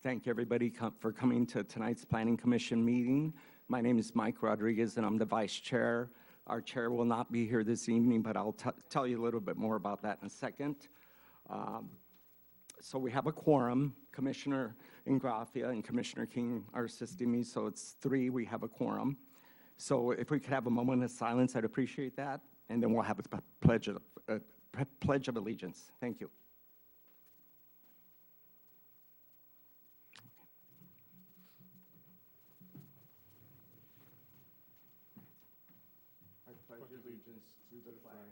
thank everybody for coming to tonight's Planning Commission meeting. My name is Mike Rodriguez, and I'm the vice chair. Our chair will not be here this evening, but I'll tell you a little bit more about that in a second. So we have a quorum. Commissioner Ingraffia and Commissioner King are assisting me, so it's 3. We have a quorum. So if we could have a moment of silence, I'd appreciate that, and then we'll have a pledge of allegiance. Thank you. I pledge allegiance to the flag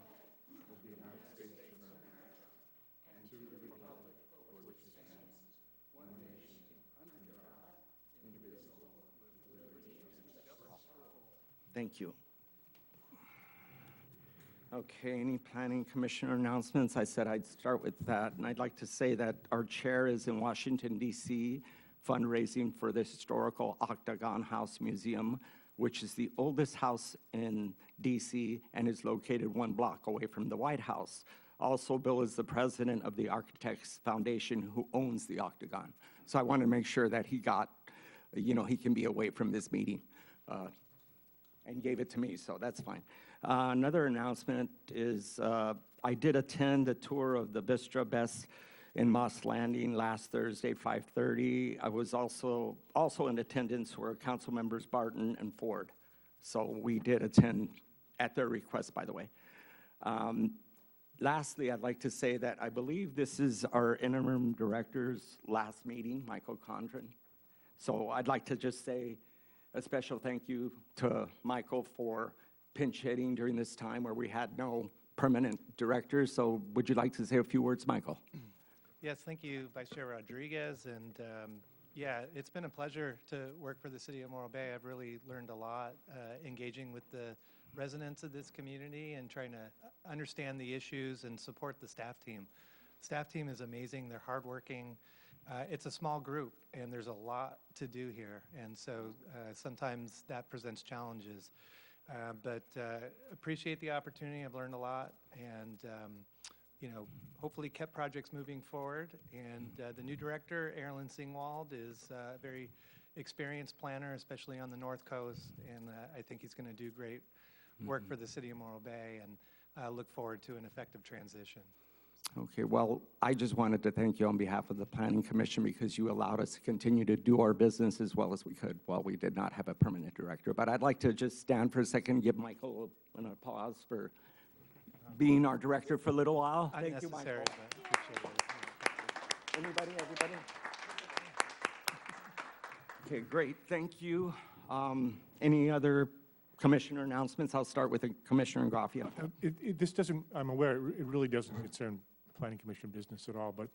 of the United States of America and to the republic for which it stands, one nation, under God, indivisible, with liberty and justice for all. Thank you. Okay, any planning commissioner announcements? I said I'd start with that, and I'd like to say that our chair is in Washington, D.C., fundraising for the historical Octagon House Museum, which is the oldest house in D.C. and is located 1 block away from the White House. Also, Bill is the president of the Architects Foundation who owns the Octagon. So I want to make sure that he got, he can be away from this meeting. And gave it to me, so that's fine. Another announcement is I did attend a tour of the Vistra Best in Moss Landing last Thursday, 5:30. I was also in attendance were council members Barton and Ford. So we did attend at their request, by the way. Lastly, I'd like to say that I believe this is our interim director's last meeting, Michael Condren. So I'd like to just say a special thank you to Michael for pinch hitting during this time where we had no permanent directors. So would you like to say a few words, Michael? Yes, thank you, Vice Chair Rodriguez. And yeah, it's been a pleasure to work for the City of Morro Bay. I've really learned a lot engaging with the residents of this community and trying to understand the issues and support the staff team. Staff team is amazing. They're hardworking. It's a small group, and there's a lot to do here, and so sometimes that presents challenges. But appreciate the opportunity. I've learned a lot, and hopefully kept projects moving forward. And the new director, Erilyn Singwald, is a very experienced planner, especially on the North Coast, and I think he's going to do great work for the City of Morro Bay, and I look forward to an effective transition. Okay, well, I just wanted to thank you on behalf of the Planning Commission because you allowed us to continue to do our business as well as we could while we did not have a permanent director. But I'd like to just stand for a second and give Michael an applause for being our director for a little while. Thank you, Michael. Anybody, everybody? Okay, great, thank you. Any other commissioner announcements? I'll start with Commissioner Ingraffia. This doesn't, I'm aware, it really doesn't concern Planning Commission business at all, but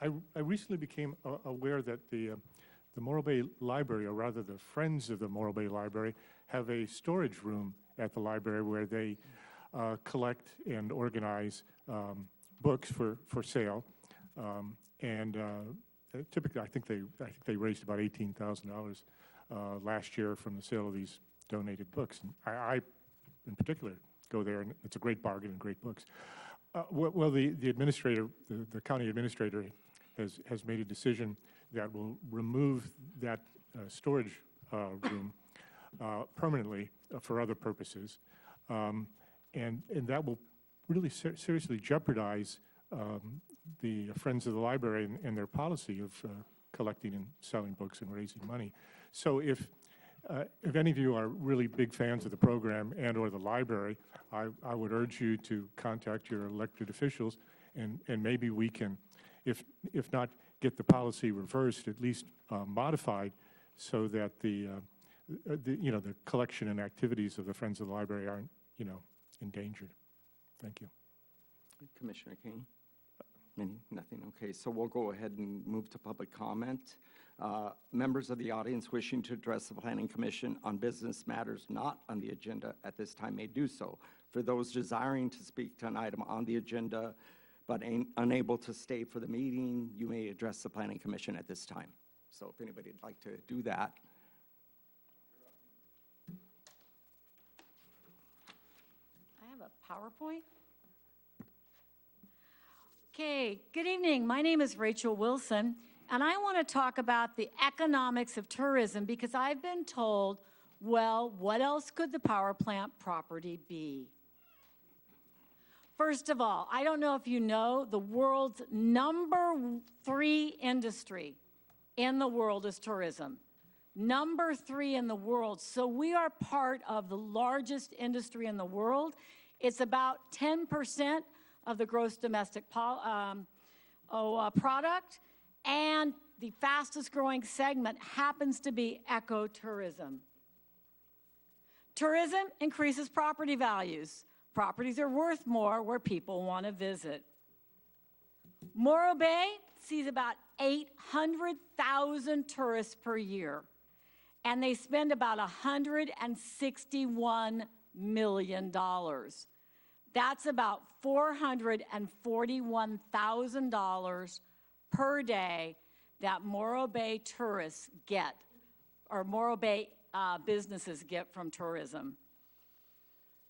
I recently became aware that the Morro Bay Library, or rather the Friends of the Morro Bay Library, have a storage room at the library where they collect and organize books for sale. Typically, I think they raised about $18,000 last year from the sale of these donated books. And I, in particular, go there, and it's a great bargain and great books. Well, the administrator, the county administrator, has made a decision that will remove that storage room permanently for other purposes, and that will really seriously jeopardize the Friends of the Library and their policy of collecting and selling books and raising money. So if any of you are really big fans of the program and or the library, I would urge you to contact your elected officials, and maybe we can, if not get the policy reversed, at least modified so that the collection and activities of the Friends of the Library aren't, endangered. Thank you. Commissioner King? Nothing. Okay, so we'll go ahead and move to public comment. Members of the audience wishing to address the Planning Commission on business matters not on the agenda at this time may do so. For those desiring to speak to an item on the agenda but unable to stay for the meeting, you may address the Planning Commission at this time. So if anybody would like to do that. I have a PowerPoint. Okay, good evening. My name is Rachel Wilson, And I want to talk about the economics of tourism because I've been told, well, what else could the power plant property be? First of all, I don't know if you know, the world's #3 industry in the world is tourism. #3 in the world. So we are part of the largest industry in the world. It's about 10% of the gross domestic product, and the fastest growing segment happens to be ecotourism. Tourism increases property values. Properties are worth more where people want to visit. Morro Bay sees about 800,000 tourists per year, and they spend about $161 million. That's about $441,000 per day that Morro Bay tourists get, or Morro Bay businesses get from tourism.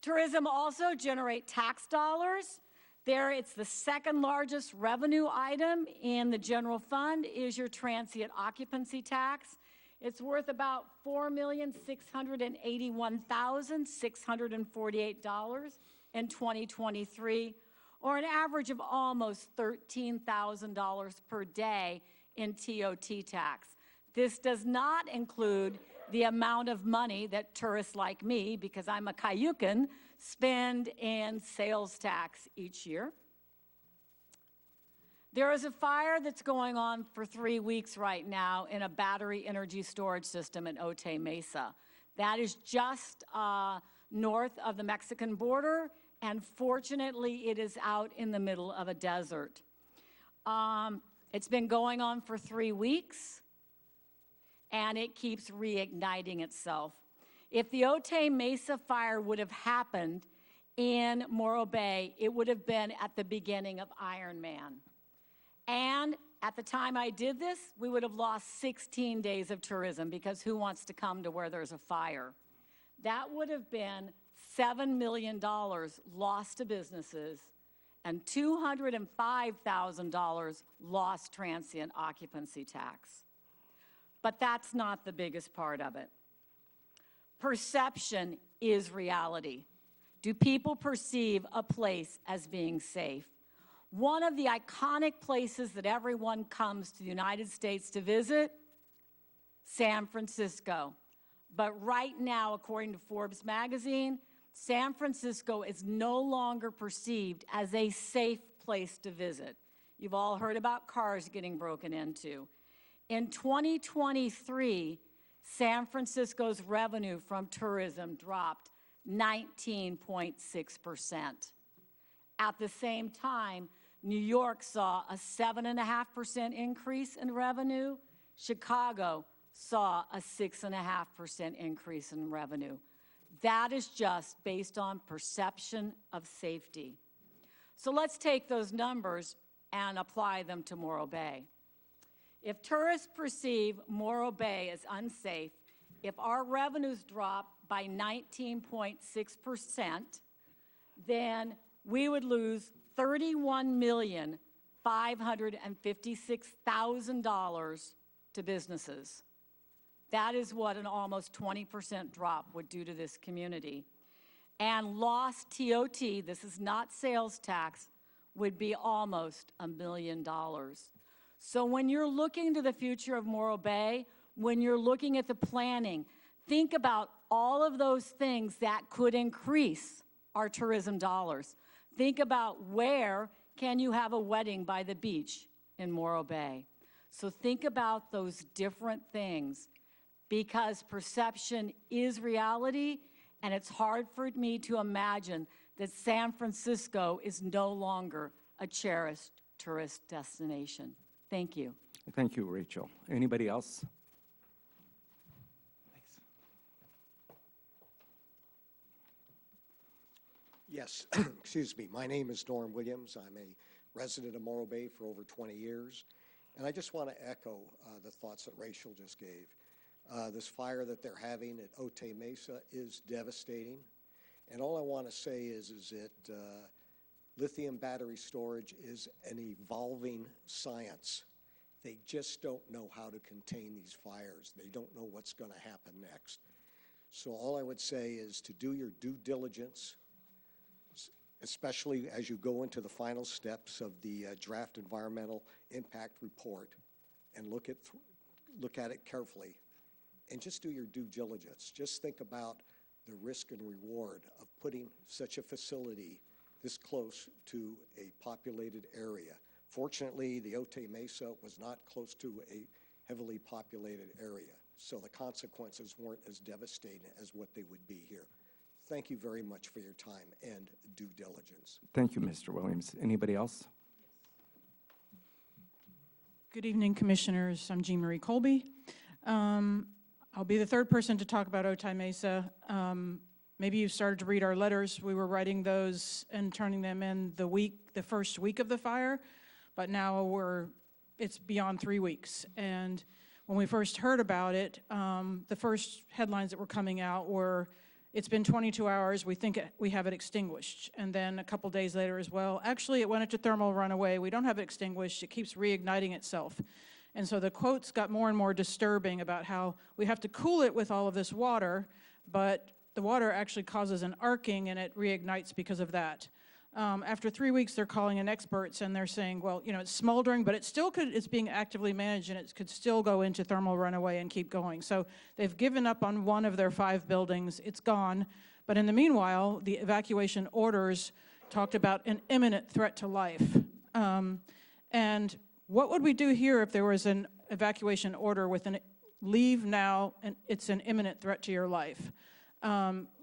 Tourism also generates tax dollars. There, it's the second largest revenue item in the general fund is your transient occupancy tax. It's worth about $4,681,648 in 2023, or an average of almost $13,000 per day in TOT tax. This does not include the amount of money that tourists like me, because I'm a Cayucan, spend in sales tax each year. There is a fire that's going on for 3 weeks right now in a battery energy storage system in Otay Mesa. That is just north of the Mexican border, and fortunately it is out in the middle of a desert. It's been going on for 3 weeks, and it keeps reigniting itself. If the Otay Mesa fire would have happened in Morro Bay, it would have been at the beginning of Iron Man. And at the time I did this, we would have lost 16 days of tourism, because who wants to come to where there's a fire? That would have been $7 million lost to businesses and $205,000 lost transient occupancy tax. But that's not the biggest part of it. Perception is reality. Do people perceive a place as being safe? One of the iconic places that everyone comes to the United States to visit, San Francisco. But right now, according to Forbes magazine, San Francisco is no longer perceived as a safe place to visit. You've all heard about cars getting broken into. In 2023, San Francisco's revenue from tourism dropped 19.6%. At the same time, New York saw a 7.5% increase in revenue. Chicago saw a 6.5% increase in revenue. That is just based on perception of safety. So let's take those numbers and apply them to Morro Bay. If tourists perceive Morro Bay as unsafe, if our revenues drop by 19.6%, then we would lose $31,556,000 to businesses. That is what an almost 20% drop would do to this community. And lost TOT, this is not sales tax, would be almost $1 million. So when you're looking to the future of Morro Bay, when you're looking at the planning, think about all of those things that could increase our tourism dollars. Think about where can you have a wedding by the beach in Morro Bay. So think about those different things, because perception is reality, and it's hard for me to imagine that San Francisco is no longer a cherished tourist destination. Thank you. Thank you, Rachel. Anybody else? Thanks. Yes, excuse me. My name is Norm Williams. I'm a resident of Morro Bay for over 20 years. And I just want to echo the thoughts that Rachel just gave. This fire that they're having at Otay Mesa is devastating. And all I want to say is that lithium battery storage is an evolving science. They just don't know how to contain these fires. They don't know what's going to happen next. So all I would say is to do your due diligence, especially as you go into the final steps of the draft environmental impact report, and look at it carefully, and just do your due diligence. Just think about the risk and reward of putting such a facility this close to a populated area. Fortunately, the Otay Mesa was not close to a heavily populated area, so the consequences weren't as devastating as what they would be here. Thank you very much for your time and due diligence. Thank you, Mr. Williams. Anybody else? Good evening, Commissioners. I'm Jean Marie Colby. I'll be the third person to talk about Otay Mesa. Maybe you've started to read our letters. We were writing those and turning them in the first week of the fire, but now it's beyond 3 weeks. And when we first heard about it, the first headlines that were coming out were, it's been 22 hours, we think we have it extinguished. And then a couple days later as well, actually it went into thermal runaway, we don't have it extinguished, it keeps reigniting itself. And so the quotes got more and more disturbing about how we have to cool it with all of this water, but the water actually causes an arcing and it reignites because of that. After 3 weeks, they're calling in experts and they're saying, well, you know, it's smoldering, but it's being actively managed and it could still go into thermal runaway and keep going. So they've given up on one of their 5 buildings. It's gone. But in the meanwhile, the evacuation orders talked about an imminent threat to life. And what would we do here if there was an evacuation order with an leave now and it's an imminent threat to your life?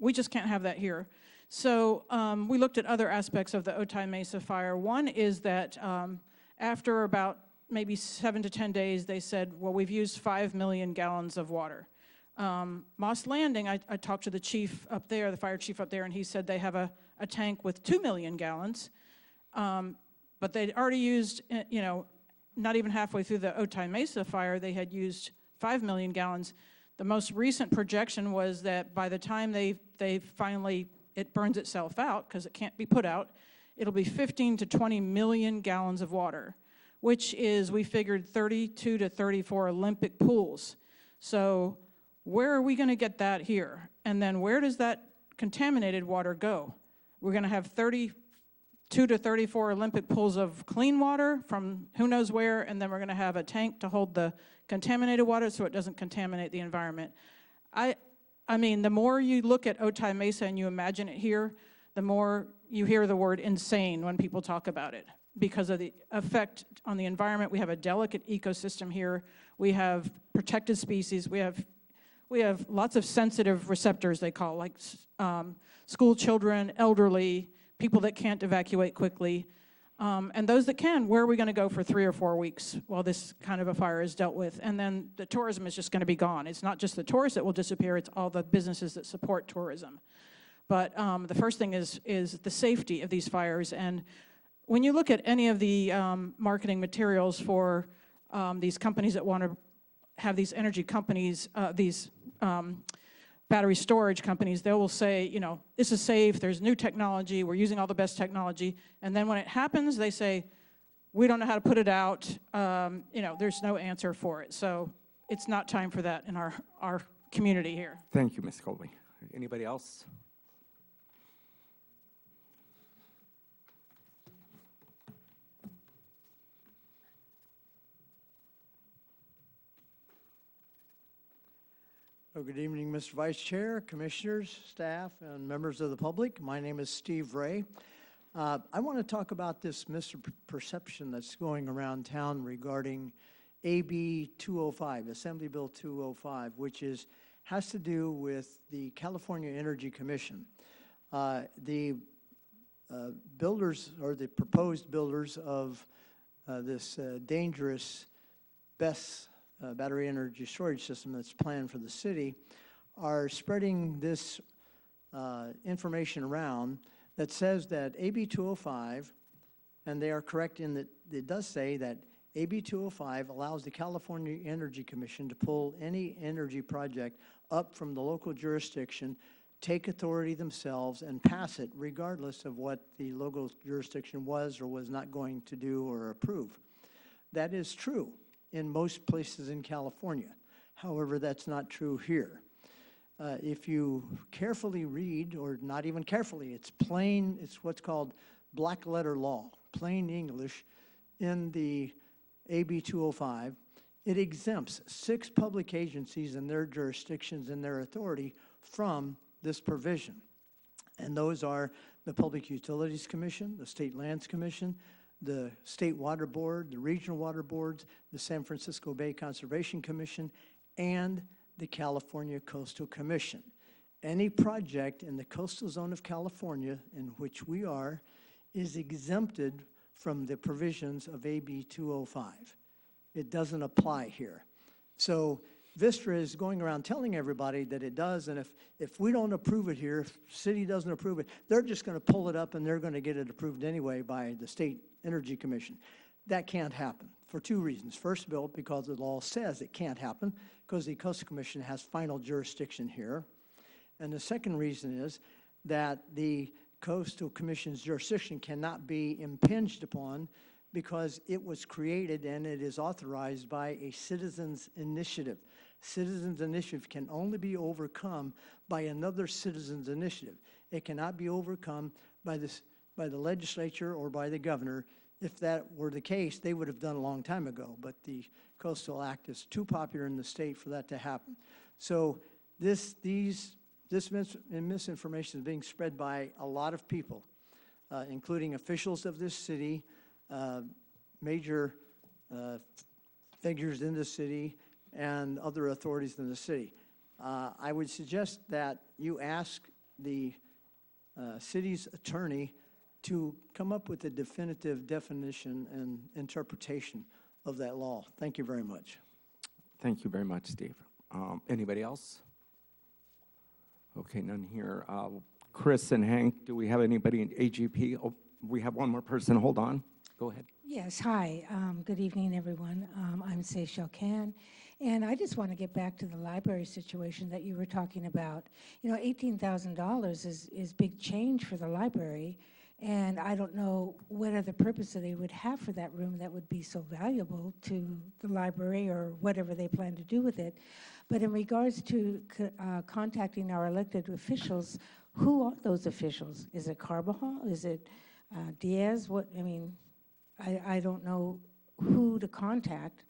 We just can't have that here. So we looked at other aspects of the Otay Mesa fire. One is that after about maybe 7 to 10 days, they said, well, we've used 5 million gallons of water. Moss Landing, I talked to the chief up there, the fire chief up there, and he said they have a tank with 2 million gallons. But they'd already used, you know, not even halfway through the Otay Mesa fire, they had used 5 million gallons. The most recent projection was that by the time they finally, it burns itself out, because it can't be put out, it'll be 15 to 20 million gallons of water, which is, we figured, 32 to 34 Olympic pools. So where are we going to get that here? And then where does that contaminated water go? We're going to have 32 to 34 Olympic pools of clean water from who knows where, and then we're going to have a tank to hold the contaminated water so it doesn't contaminate the environment. I mean, the more you look at Otay Mesa and you imagine it here, the more you hear the word insane when people talk about it because of the effect on the environment. We have a delicate ecosystem here. We have protected species. We have lots of sensitive receptors, they call, like school children, elderly, people that can't evacuate quickly. And those that can, where are we going to go for 3 or 4 weeks while this kind of a fire is dealt with? And then the tourism is just going to be gone. It's not just the tourists that will disappear, it's all the businesses that support tourism. But the first thing is the safety of these fires. And when you look at any of the marketing materials for these companies that want to have these energy companies, battery storage companies, they will say, you know, this is safe, there's new technology, we're using all the best technology, and then when it happens, they say, we don't know how to put it out, you know, there's no answer for it. So it's not time for that in our community here. Thank you, Ms. Colby. Anybody else? Well, good evening, Mr. Vice Chair, Commissioners, staff, and members of the public. My name is Steve Ray. I want to talk about this misperception that's going around town regarding AB 205, Assembly Bill 205, which has to do with the California Energy Commission. The builders, or the proposed builders of this dangerous BESS battery energy storage system that's planned for the city, are spreading this information around that says that AB 205, and they are correct in that it does say that AB 205 allows the California Energy Commission to pull any energy project up from the local jurisdiction, take authority themselves, and pass it regardless of what the local jurisdiction was or was not going to do or approve. That is true in most places in California. However, that's not true here. If you carefully read, or not even carefully, it's plain, it's what's called black letter law, plain English, in the AB 205, it exempts 6 public agencies and their jurisdictions and their authority from this provision. And those are the Public Utilities Commission, the State Lands Commission, the State Water Board, the Regional Water Boards, the San Francisco Bay Conservation Commission, and the California Coastal Commission. Any project in the coastal zone of California, in which we are, is exempted from the provisions of AB 205. It doesn't apply here. So Vistra is going around telling everybody that it does, and if we don't approve it here, if the city doesn't approve it, they're just going to pull it up and they're going to get it approved anyway by the State Energy Commission. That can't happen for 2 reasons. First of all, because the law says it can't happen, because the Coastal Commission has final jurisdiction here. And the second reason is that the Coastal Commission's jurisdiction cannot be impinged upon because it was created and it is authorized by a citizens' initiative. Citizens' initiative can only be overcome by another citizens' initiative. It cannot be overcome by the legislature or by the governor. If that were the case, they would have done a long time ago, but the Coastal Act is too popular in the state for that to happen. So this misinformation is being spread by a lot of people, including officials of this city, major figures in the city, and other authorities in the city. I would suggest that you ask the city's attorney to come up with a definitive definition and interpretation of that law. Thank you very much. Thank you very much, Steve. Anybody else? Okay, none here. Chris and Hank, do we have anybody in AGP? Oh, we have one more person. Hold on. Go ahead. Yes, hi. Good evening, everyone. I'm Seychelle Khan, and I just want to get back to the library situation that you were talking about. You know, $18,000 is big change for the library, and I don't know what other purpose that they would have for that room that would be so valuable to the library or whatever they plan to do with it. But in regards to contacting our elected officials, who are those officials? Is it Carbajal? Is it Diaz? What, I mean, I don't know who to contact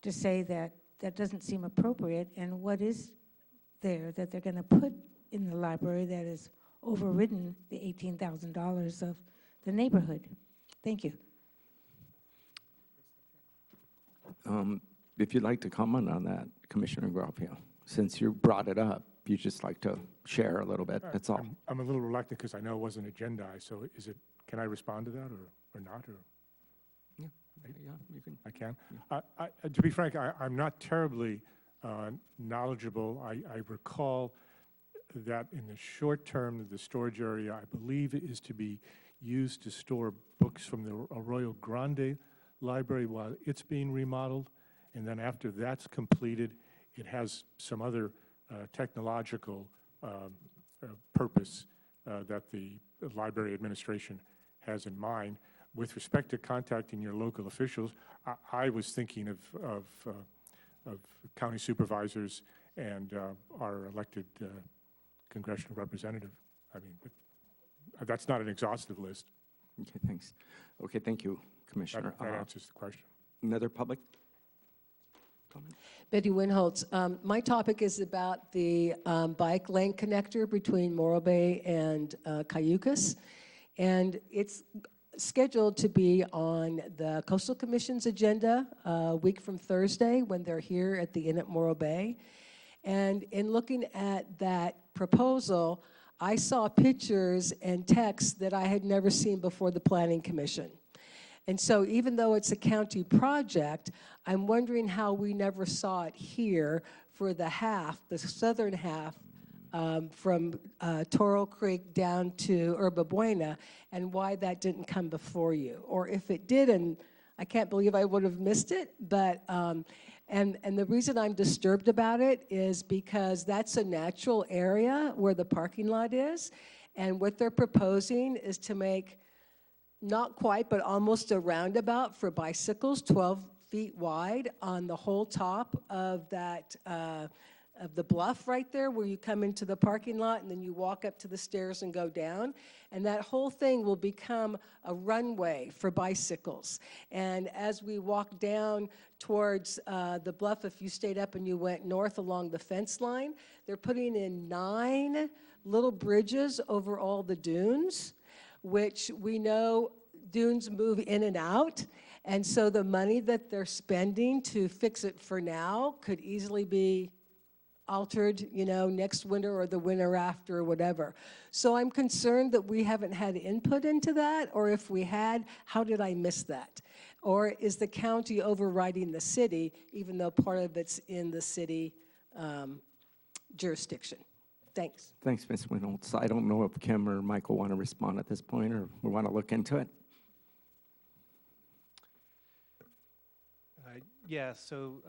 to say that that doesn't seem appropriate, and what is there that they're going to put in the library that is overridden the $18,000 of the neighborhood. Thank you. If you'd like to comment on that, Commissioner Garofalo, since you brought it up, you just like to share a little bit, that's all. I'm a little reluctant because I know it wasn't agendized, so is it, can I respond to that or not? Or? Yeah, you can. I can? Yeah. To be frank, I'm not terribly knowledgeable. I recall that in the short term, the storage area, I believe, is to be used to store books from the Arroyo Grande Library while it's being remodeled. And then after that's completed, it has some other technological purpose that the library administration has in mind. With respect to contacting your local officials, I was thinking of county supervisors and our elected congressional representative. I mean, but that's not an exhaustive list. Okay, thanks. Okay, thank you, Commissioner. That answers the question. Another public comment? Betty Winholtz. My topic is about the bike lane connector between Morro Bay and Cayucas. And it's scheduled to be on the Coastal Commission's agenda a week from Thursday when they're here at the Inn at Morro Bay. And in looking at that proposal, I saw pictures and text that I had never seen before the Planning Commission. And so even though it's a county project, I'm wondering how we never saw it here for the southern half from Toro Creek down to Yerba Buena, and why that didn't come before you. Or if it did, and I can't believe I would have missed it, but, and the reason I'm disturbed about it is because that's a natural area where the parking lot is, and what they're proposing is to make not quite, but almost a roundabout for bicycles, 12 feet wide on the whole top of that, of the bluff right there where you come into the parking lot and then you walk up to the stairs and go down. And that whole thing will become a runway for bicycles. And as we walk down towards the bluff, if you stayed up and you went north along the fence line, they're putting in 9 little bridges over all the dunes, which we know dunes move in and out. And so the money that they're spending to fix it for now could easily be altered, you know, next winter or the winter after or whatever. So I'm concerned that we haven't had input into that, or if we had, how did I miss that? Or is the county overriding the city, even though part of it's in the city jurisdiction? Thanks. Thanks, Ms. Reynolds. I don't know if Kim or Michael want to respond at this point, or we want to look into it. Yeah, so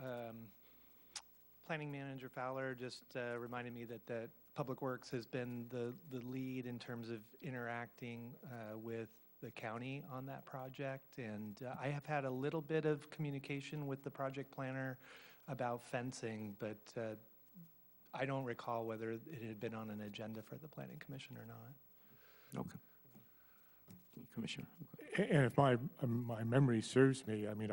Planning Manager Fowler just reminded me that Public Works has been the lead in terms of interacting with the county on that project. And I have had a little bit of communication with the project planner about fencing, but I don't recall whether it had been on an agenda for the Planning Commission or not. Okay. Commissioner. And if my memory serves me, I mean,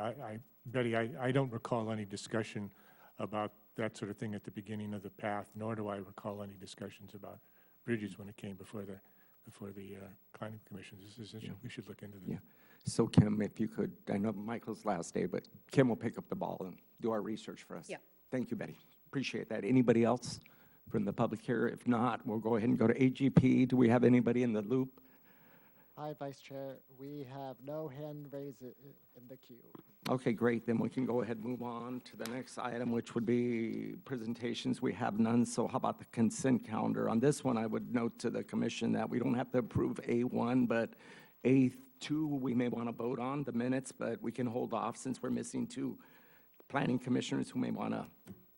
Betty, I don't recall any discussion about that sort of thing at the beginning of the path, nor do I recall any discussions about bridges when it came before the Planning Commission. We should look into this. Yeah. So Kim, if you could, I know Michael's last day, but Kim will pick up the ball and do our research for us. Yeah. Thank you, Betty. Appreciate that. Anybody else from the public here? If not, we'll go ahead and go to AGP. Do we have anybody in the loop? Hi, Vice Chair. We have no hand raised in the queue. Okay, great. Then we can go ahead and move on to the next item, which would be presentations. We have none, so how about the consent calendar? On this one, I would note to the commission that we don't have to approve A1, but A2 we may want to vote on, the minutes, but we can hold off since we're missing 2 planning commissioners who may want to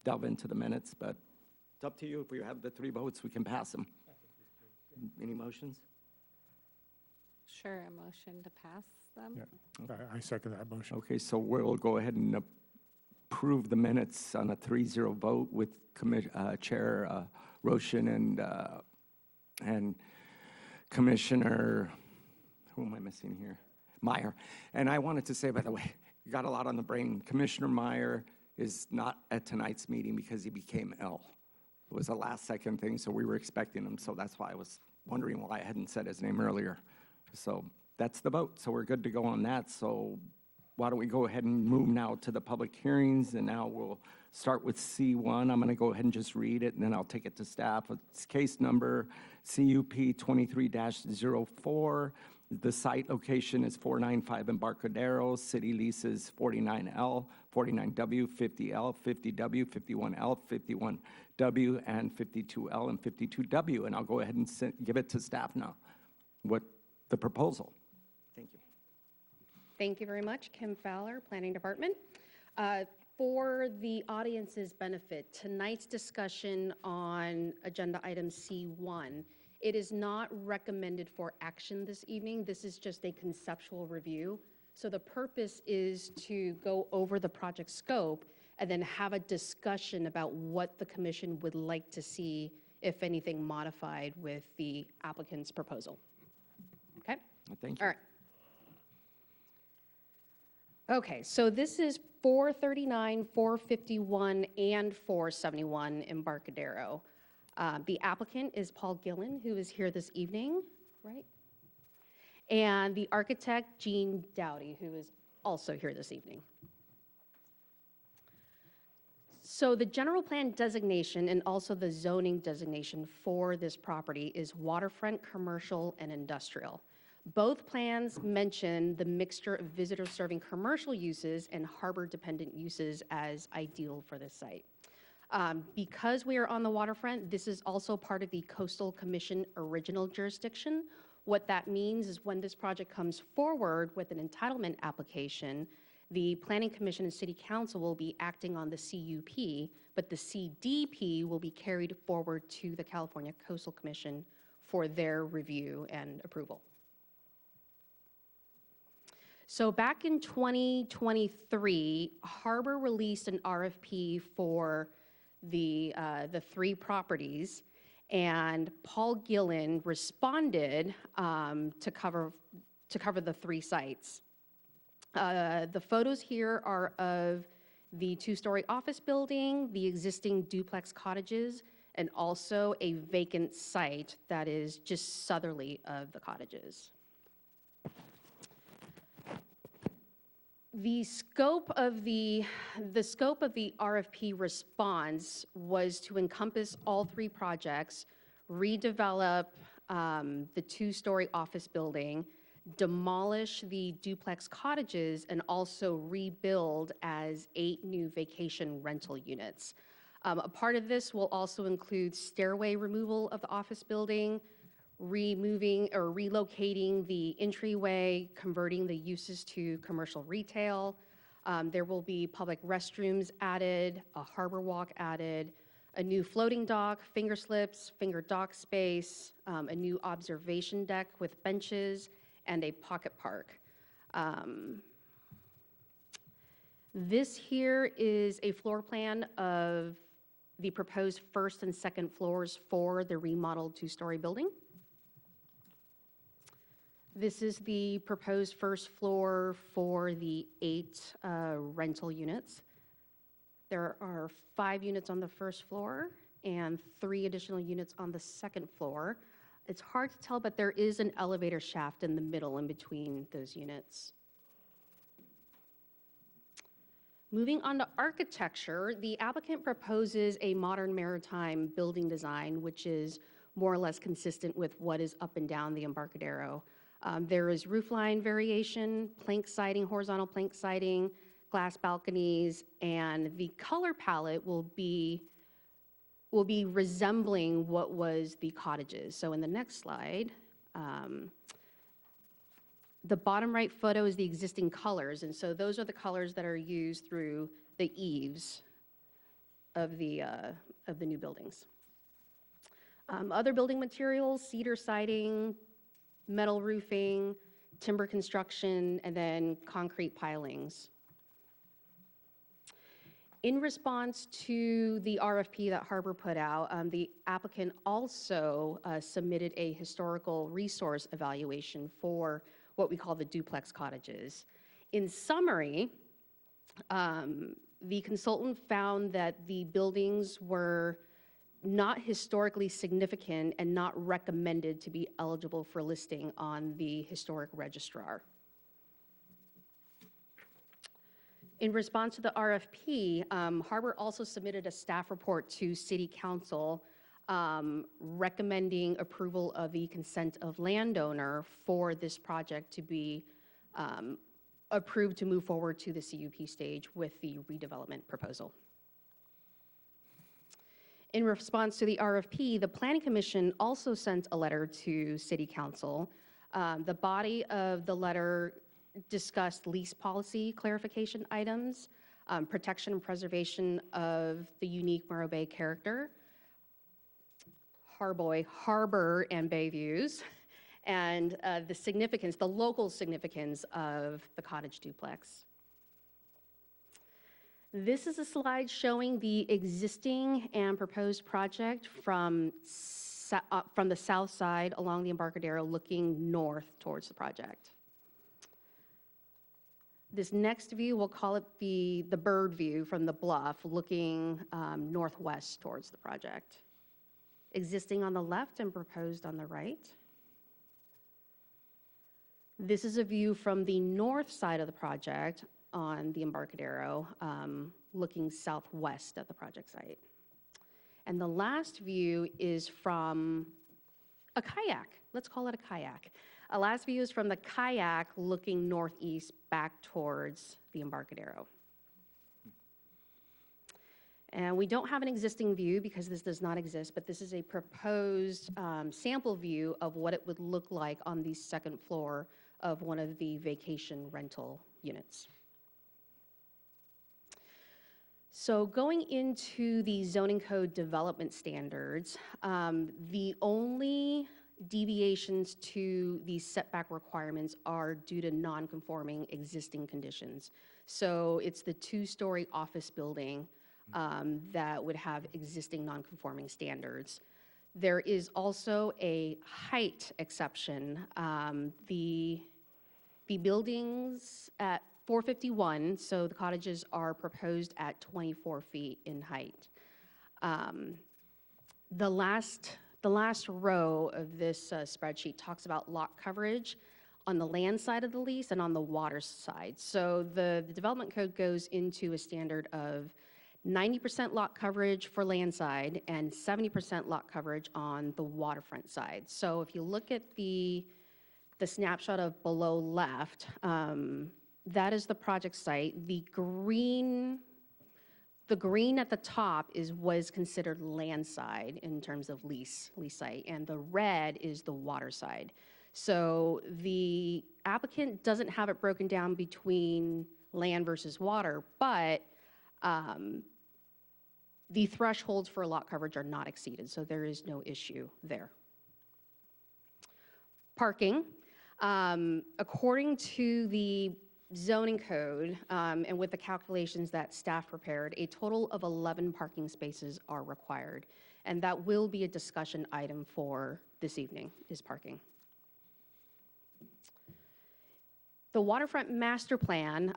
delve into the minutes, but it's up to you. If we have the 3 votes, we can pass them. Any motions? Sure, a motion to pass them? Yeah, I second that motion. Okay, so we'll go ahead and approve the minutes on a 3-0 vote with Chair Roshan and Commissioner, who am I missing here? Meyer. And I wanted to say, by the way, you got a lot on the brain. Commissioner Meyer is not at tonight's meeting because he became ill. It was a last-second thing, so we were expecting him, so that's why I was wondering why I hadn't said his name earlier. So that's the vote. So we're good to go on that. So why don't we go ahead and move now to the public hearings, and now we'll start with C1. I'm going to go ahead and just read it, and then I'll take it to staff. It's case number CUP 23-04. The site location is 495 Embarcadero. City leases 49L, 49W, 50L, 50W, 51L, 51W, and 52L and 52W. And I'll go ahead and give it to staff now. What the proposal. Thank you. Thank you very much. Kim Fowler, Planning Department. For the audience's benefit, tonight's discussion on agenda item C1, it is not recommended for action this evening. This is just a conceptual review. So the purpose is to go over the project scope and then have a discussion about what the commission would like to see, if anything, modified with the applicant's proposal. Okay? Thank you. All right. Okay, so this is 439, 451, and 471 Embarcadero. The applicant is Paul Gillen, who is here this evening, right? And the architect, Jean Dowdy, who is also here this evening. So the general plan designation and also the zoning designation for this property is waterfront, commercial, and industrial. Both plans mention the mixture of visitor-serving commercial uses and harbor-dependent uses as ideal for this site. Because we are on the waterfront, this is also part of the Coastal Commission original jurisdiction. What that means is when this project comes forward with an entitlement application, the Planning Commission and City Council will be acting on the CUP, but the CDP will be carried forward to the California Coastal Commission for their review and approval. So back in 2023, Harbor released an RFP for the 3 properties, and Paul Gillen responded to cover the 3 sites. The photos here are of the 2-story office building, the existing duplex cottages, and also a vacant site that is just southerly of the cottages. The scope of the RFP response was to encompass all 3 projects, redevelop the 2-story office building, demolish the duplex cottages, and also rebuild as 8 new vacation rental units. A part of this will also include stairway removal of the office building, removing or relocating the entryway, converting the uses to commercial retail. There will be public restrooms added, a harbor walk added, a new floating dock, finger slips, finger dock space, a new observation deck with benches, and a pocket park. This here is a floor plan of the proposed 1st and 2nd floors for the remodeled 2-story building. This is the proposed 1st floor for the 8 rental units. There are 5 units on the 1st floor and 3 additional units on the 2nd floor. It's hard to tell, but there is an elevator shaft in the middle in between those units. Moving on to architecture, the applicant proposes a modern maritime building design, which is more or less consistent with what is up and down the Embarcadero. There is roofline variation, plank siding, horizontal plank siding, glass balconies, and the color palette will be resembling what was the cottages. So in the next slide, the bottom right photo is the existing colors, and so those are the colors that are used through the eaves of the new buildings. Other building materials: cedar siding, metal roofing, timber construction, and then concrete pilings. In response to the RFP that Harbor put out, the applicant also submitted a historical resource evaluation for what we call the duplex cottages. In summary, the consultant found that the buildings were not historically significant and not recommended to be eligible for listing on the historic registrar. In response to the RFP, Harbor also submitted a staff report to City Council recommending approval of the consent of landowner for this project to be approved to move forward to the CUP stage with the redevelopment proposal. In response to the RFP, the Planning Commission also sent a letter to City Council. The body of the letter discussed lease policy clarification items, protection and preservation of the unique Morro Bay character, harbor and bay views, and the local significance of the cottage duplex. This is a slide showing the existing and proposed project from the south side along the Embarcadero looking north towards the project. This next view, we'll call it the bird view from the bluff looking northwest towards the project. Existing on the left and proposed on the right. This is a view from the north side of the project on the Embarcadero, looking southwest at the project site. And the last view is from a kayak. Let's call it a kayak. A last view is from the kayak looking northeast back towards the Embarcadero. And we don't have an existing view because this does not exist, but this is a proposed sample view of what it would look like on the 2nd floor of one of the vacation rental units. So going into the zoning code development standards, the only deviations to the setback requirements are due to non-conforming existing conditions. So it's the two-story office building that would have existing non-conforming standards. There is also a height exception. The buildings at 451, so the cottages are proposed at 24 feet in height. The last row of this spreadsheet talks about lot coverage on the land side of the lease and on the water side. So the development code goes into a standard of 90% lot coverage for land side and 70% lot coverage on the waterfront side. So if you look at the snapshot of below left, that is the project site. The green at the top was considered land side in terms of lease site, and the red is the water side. So the applicant doesn't have it broken down between land versus water, but the thresholds for lot coverage are not exceeded, so there is no issue there. Parking. According to the zoning code, and with the calculations that staff prepared, a total of 11 parking spaces are required. And that will be a discussion item for this evening, is parking. The waterfront master plan,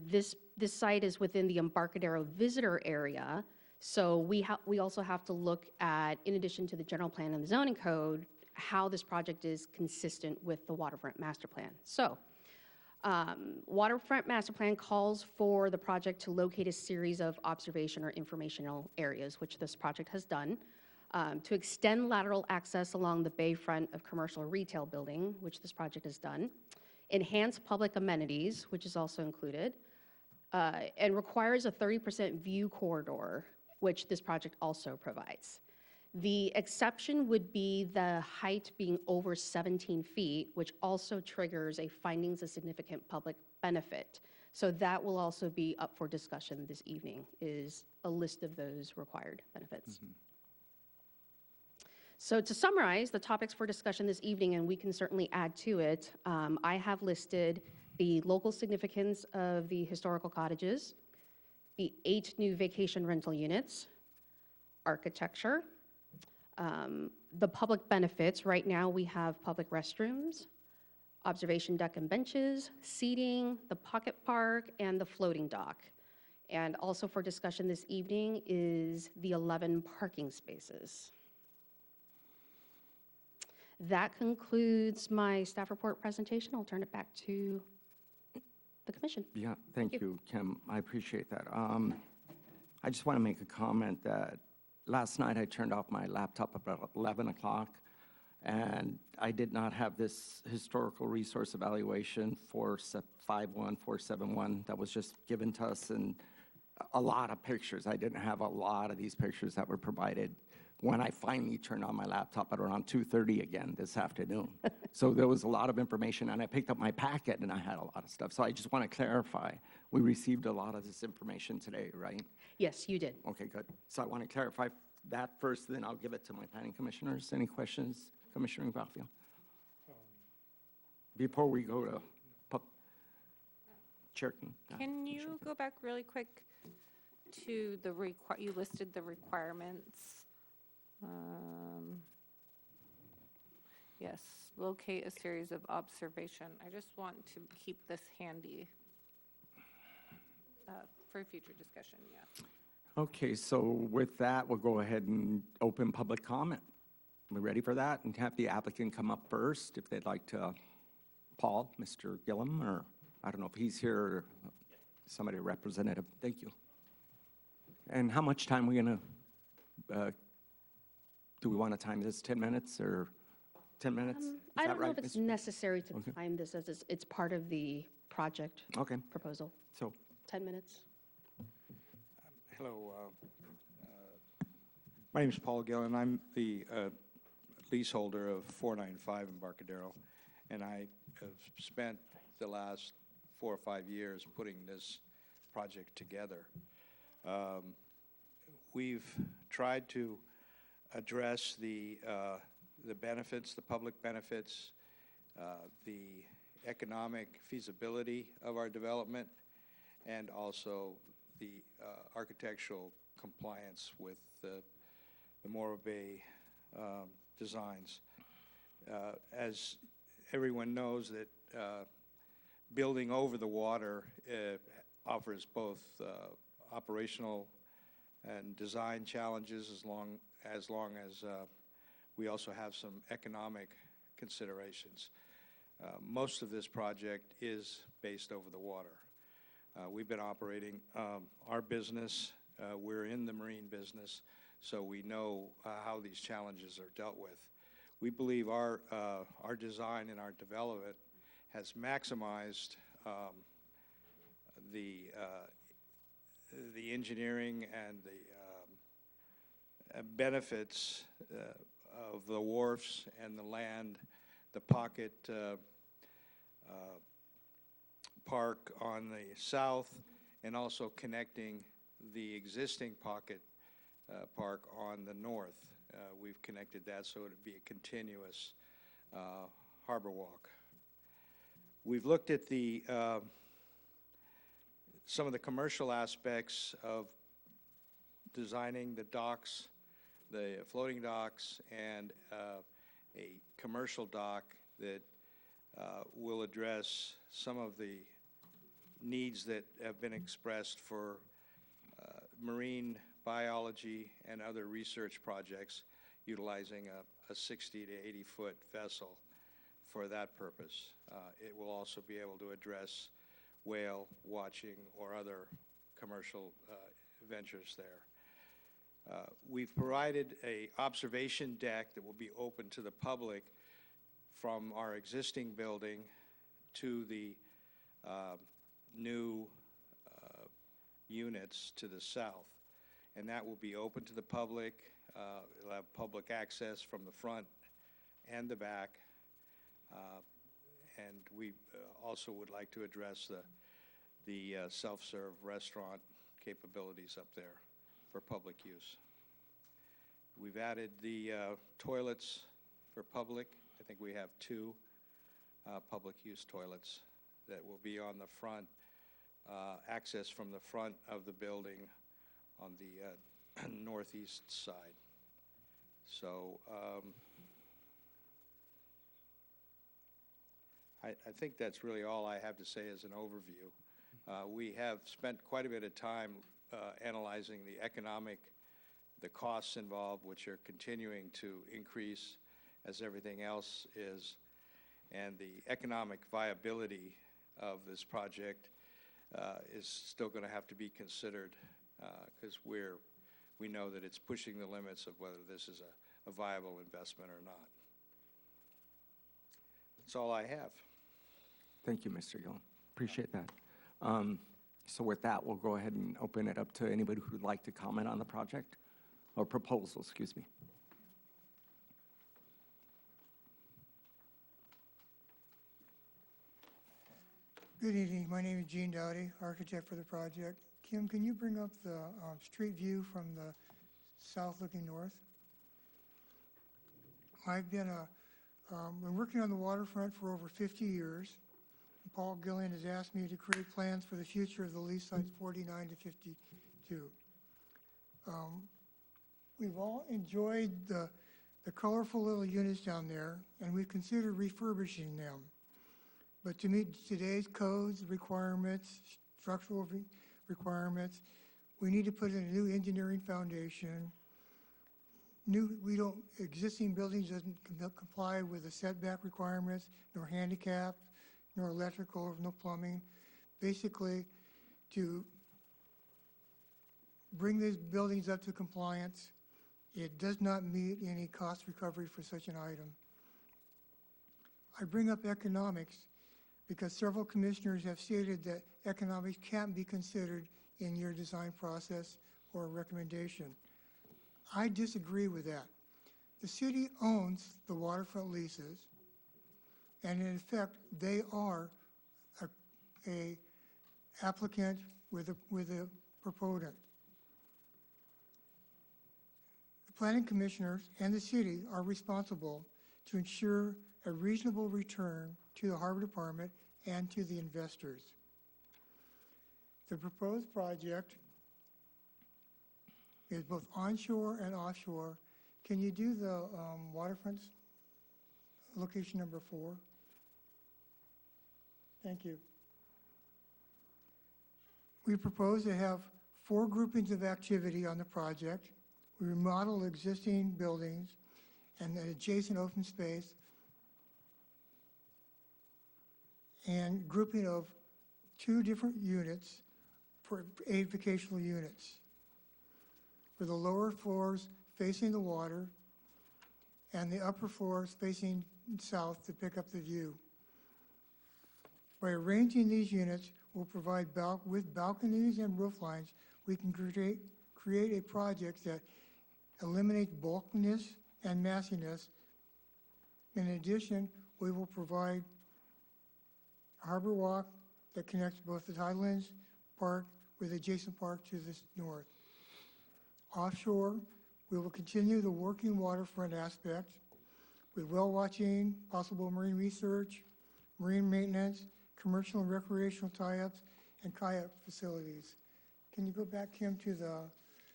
this site is within the Embarcadero visitor area. So we also have to look at, in addition to the general plan and the zoning code, how this project is consistent with the waterfront master plan. So waterfront master plan calls for the project to locate a series of observation or informational areas, which this project has done, to extend lateral access along the bayfront of commercial retail building, which this project has done, enhance public amenities, which is also included, and requires a 30% view corridor, which this project also provides. The exception would be the height being over 17 feet, which also triggers a findings of significant public benefit. So that will also be up for discussion this evening, is a list of those required benefits. Mm-hmm. So to summarize the topics for discussion this evening, and we can certainly add to it, I have listed the local significance of the historical cottages, the 8 new vacation rental units, architecture, the public benefits. Right now we have public restrooms, observation deck and benches, seating, the pocket park, and the floating dock. And also for discussion this evening is the 11 parking spaces. That concludes my staff report presentation. I'll turn it back to the commission. Yeah, thank you, Kim. I appreciate that. I just want to make a comment that last night I turned off my laptop about 11 o'clock, and I did not have this historical resource evaluation for 51471 that was just given to us, and a lot of pictures. I didn't have a lot of these pictures that were provided when I finally turned on my laptop at around 2:30 again this afternoon. So there was a lot of information, and I picked up my packet, and I had a lot of stuff. So I just want to clarify, we received a lot of this information today, right? Yes, you did. Okay, good. So I want to clarify that first, then I'll give it to my planning commissioners. Any questions, Commissioner Garfield? Before we go to Chair King. Can you go back really quick to the you listed the requirements? Yes, locate a series of observation. I just want to keep this handy for future discussion, yeah. Okay, so with that, we'll go ahead and open public comment. We ready for that? And have the applicant come up first if they'd like to. Paul, Mr. Gillum, or I don't know if he's here or somebody representative. Thank you. And how much time are we going to, do we want to time this 10 minutes or 10 minutes? I don't know if it's necessary to time this as it's part of the project proposal. So 10 minutes. Hello. My name is Paul Gillen. I'm the leaseholder of 495 Embarcadero, and I have spent the last 4 or 5 years putting this project together. We've tried to address the the benefits, the public benefits, the economic feasibility of our development, and also the architectural compliance with the Morro Bay designs. As everyone knows, that building over the water offers both operational and design challenges, as long as we also have some economic considerations. Most of this project is based over the water. We've been operating our business. We're in the marine business, so we know how these challenges are dealt with. We believe our design and our development has maximized the engineering and the benefits of the wharfs and the land, the pocket park on the south, and also connecting the existing pocket park on the north. We've connected that so it would be a continuous harbor walk. We've looked at the some of the commercial aspects of designing the docks, the floating docks, and a commercial dock that will address some of the needs that have been expressed for marine biology and other research projects utilizing a 60 to 80 foot vessel for that purpose. It will also be able to address whale watching or other commercial ventures there. We've provided an observation deck that will be open to the public from our existing building to the new units to the south. And that will be open to the public. It'll have public access from the front and the back. And we also would like to address the self-serve restaurant capabilities up there for public use. We've added the toilets for public. I think we have 2 public use toilets that will be on the front, access from the front of the building on the northeast side. So I think that's really all I have to say as an overview. We have spent quite a bit of time analyzing the costs involved, which are continuing to increase as everything else is, and the economic viability of this project is still going to have to be considered because we know that it's pushing the limits of whether this is a viable investment or not. That's all I have. Thank you, Mr. Gillen. Appreciate that. So with that, we'll go ahead and open it up to anybody who would like to comment on the project, or proposal, excuse me. Good evening. My name is Gene Dowdy, architect for the project. Kim, can you bring up the street view from the south looking north? I've been working on the waterfront for over 50 years. Paul Gillian has asked me to create plans for the future of the lease sites 49 to 52. We've all enjoyed the colorful little units down there, and we've considered refurbishing them. But to meet today's codes, requirements, structural requirements, we need to put in a new engineering foundation. Existing buildings doesn't comply with the setback requirements, nor handicap, nor electrical, no plumbing. Basically, to bring these buildings up to compliance, it does not meet any cost recovery for such an item. I bring up economics because several commissioners have stated that economics can't be considered in your design process or recommendation. I disagree with that. The city owns the waterfront leases, and in effect, they are a applicant with a proponent. The planning commissioners and the city are responsible to ensure a reasonable return to the Harbor Department and to the investors. The proposed project is both onshore and offshore. Can you do the waterfront location number 4? Thank you. We propose to have 4 groupings of activity on the project. We remodel existing buildings and the adjacent open space, and grouping of 2 different units for 8 vocational units, with the lower floors facing the water and the upper floors facing south to pick up the view. By arranging these units, we'll provide with balconies and roof lines, we can create a project that eliminates bulkiness and massiness. In addition, we will provide a harbor walk that connects both the Tidelands Park with adjacent park to the north. Offshore, we will continue the working waterfront aspect with whale watching, possible marine research, marine maintenance, commercial and recreational tie-ups, and kayak facilities. Can you go back, Kim, to the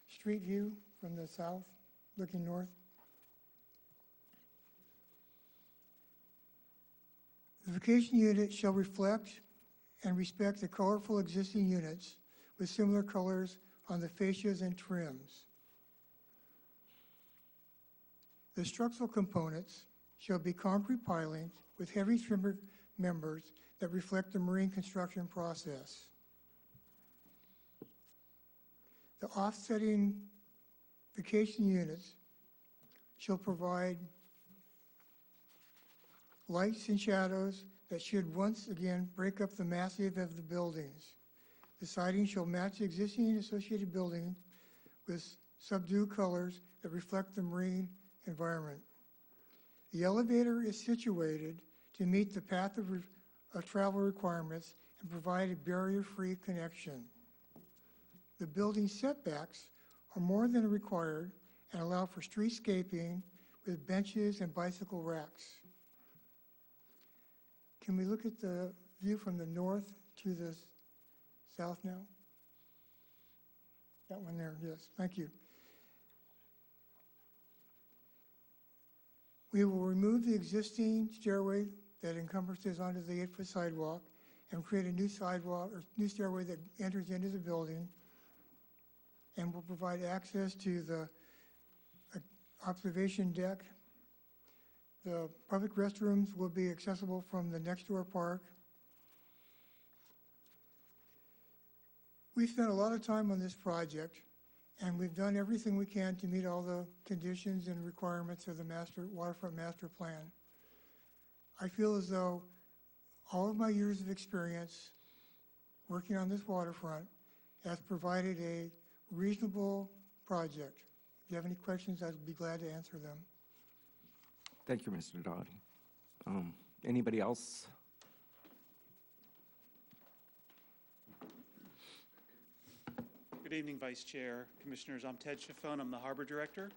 street view from the south, looking north? The vacation unit shall reflect and respect the colorful existing units with similar colors on the fascias and trims. The structural components shall be concrete pilings with heavy timber members that reflect the marine construction process. The offsetting vacation units shall provide lights and shadows that should once again break up the massive of the buildings. The siding shall match the existing associated building with subdued colors that reflect the marine environment. The elevator is situated to meet the path of travel requirements and provide a barrier-free connection. The building setbacks are more than required and allow for streetscaping with benches and bicycle racks. Can we look at the view from the north to the south now? That one there, yes, thank you. We will remove the existing stairway that encompasses onto the 8-foot sidewalk and create a new sidewalk or new stairway that enters into the building, and will provide access to the observation deck. The public restrooms will be accessible from the next door park. We've spent a lot of time on this project, and we've done everything we can to meet all the conditions and requirements of the waterfront master plan. I feel as though all of my years of experience working on this waterfront has provided a reasonable project. If you have any questions, I'd be glad to answer them. Thank you, Mr. Dodd. Anybody else? Good evening, Vice Chair, Commissioners. I'm Ted Chaffone. I'm the Harbor Director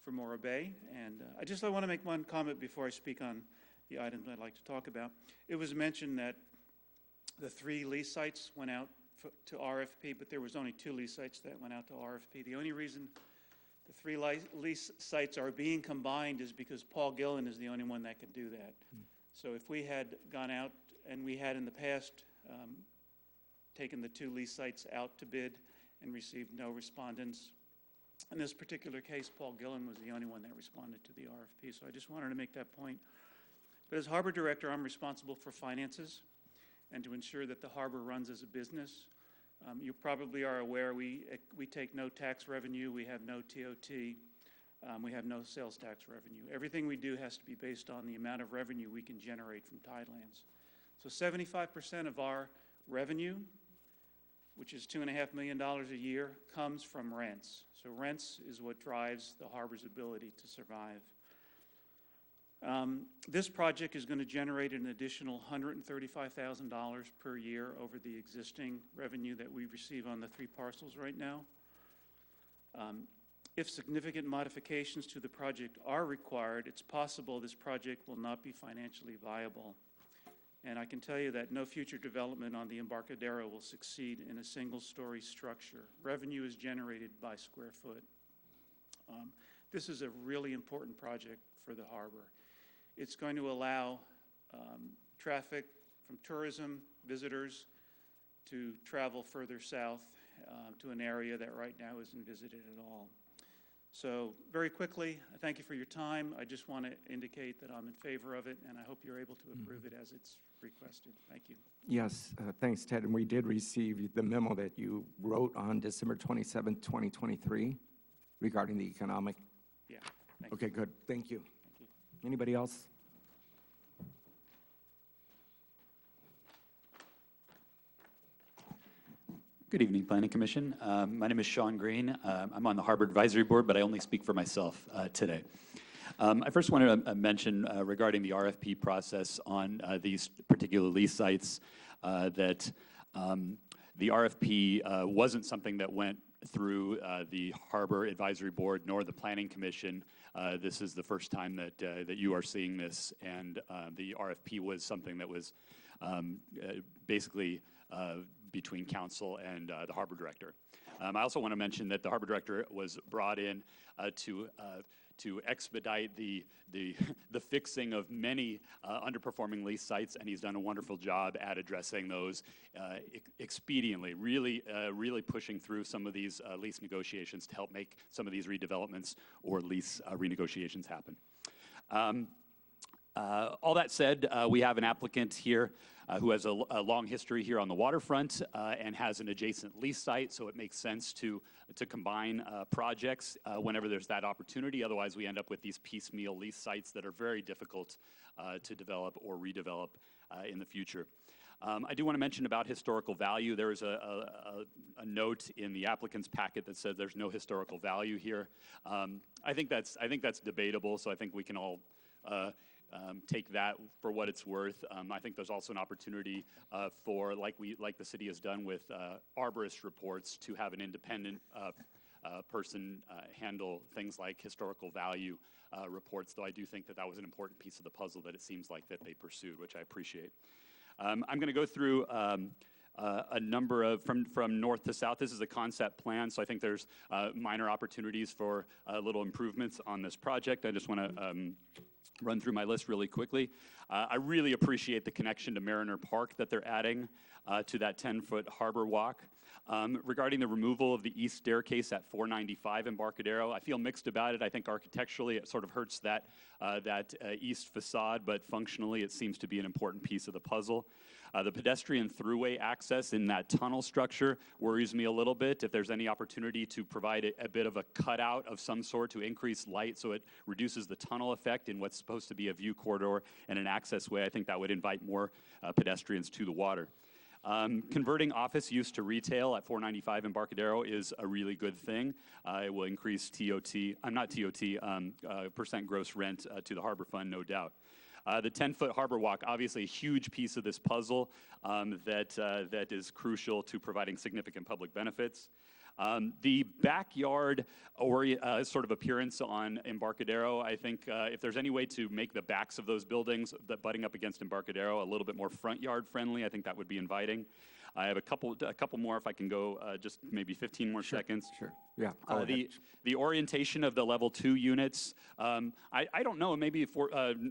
for Morro Bay. And I want to make one comment before I speak on the items I'd like to talk about. It was mentioned that the 3 lease sites went out to RFP, but there was only 2 lease sites that went out to RFP. The only reason the 3 lease sites are being combined is because Paul Gillen is the only one that could do that. So if we had gone out, and we had in the past taken the 2 lease sites out to bid and received no respondents, in this particular case, Paul Gillen was the only one that responded to the RFP. So I just wanted to make that point. But as Harbor Director, I'm responsible for finances and to ensure that the harbor runs as a business. You probably are aware we take no tax revenue, we have no TOT, we have no sales tax revenue. Everything we do has to be based on the amount of revenue we can generate from Tidelands. So 75% of our revenue, which is $2.5 million a year, comes from rents. So rents is what drives the harbor's ability to survive. This project is going to generate an additional $135,000 per year over the existing revenue that we receive on the 3 parcels right now. If significant modifications to the project are required, it's possible this project will not be financially viable. And I can tell you that no future development on the Embarcadero will succeed in a single-story structure. Revenue is generated by square foot. This is a really important project for the harbor. It's going to allow traffic from tourism, visitors, to travel further south to an area that right now isn't visited at all. So very quickly, thank you for your time. I just want to indicate that I'm in favor of it, and I hope you're able to approve it as it's requested. Thank you. Yes, thanks, Ted. And we did receive the memo that you wrote on December 27th, 2023 regarding the economic. Yeah. Okay, good. Thank you. Thank you. Anybody else? Good evening, Planning Commission. My name is Sean Green. I'm on the Harbor Advisory Board, but I only speak for myself today. I first want to mention regarding the RFP process on these particular lease sites that the RFP wasn't something that went through the Harbor Advisory Board nor the Planning Commission. This is the first time that you are seeing this, and the RFP was something that was basically between council and the harbor director. I also want to mention that the harbor director was brought in to expedite the fixing of many underperforming lease sites, and he's done a wonderful job at addressing those expediently, really pushing through some of these lease negotiations to help make some of these redevelopments or lease renegotiations happen. All that said, we have an applicant here who has a long history here on the waterfront and has an adjacent lease site, so it makes sense to combine projects whenever there's that opportunity. Otherwise, we end up with these piecemeal lease sites that are very difficult to develop or redevelop in the future. I do want to mention about historical value. There is a note in the applicant's packet that says there's no historical value here. I think that's debatable, so I think we can all take that for what it's worth. I think there's also an opportunity for, like the city has done with arborist reports, to have an independent person handle things like historical value reports, though I do think that that was an important piece of the puzzle that it seems like that they pursued, which I appreciate. I'm going to go through a number of, from north to south. This is a concept plan, so I think there's minor opportunities for little improvements on this project. I just want to run through my list really quickly. I really appreciate the connection to Mariner Park that they're adding to that 10-foot harbor walk. Regarding the removal of the east staircase at 495 Embarcadero, I feel mixed about it. I think architecturally it sort of hurts that east facade, but functionally it seems to be an important piece of the puzzle. The pedestrian throughway access in that tunnel structure worries me a little bit. If there's any opportunity to provide a bit of a cutout of some sort to increase light so it reduces the tunnel effect in what's supposed to be a view corridor and an access way, I think that would invite more pedestrians to the water. Converting office use to retail at 495 Embarcadero is a really good thing. It will increase percent gross rent to the Harbor Fund, no doubt. The 10-foot harbor walk, obviously a huge piece of this puzzle that is crucial to providing significant public benefits. The backyard sort of appearance on Embarcadero, I think if there's any way to make the backs of those buildings that butting up against Embarcadero a little bit more front yard friendly, I think that would be inviting. I have a couple more if I can go just maybe 15 more seconds. Sure, yeah. Go ahead. The orientation of the level 2 units, I don't know, maybe if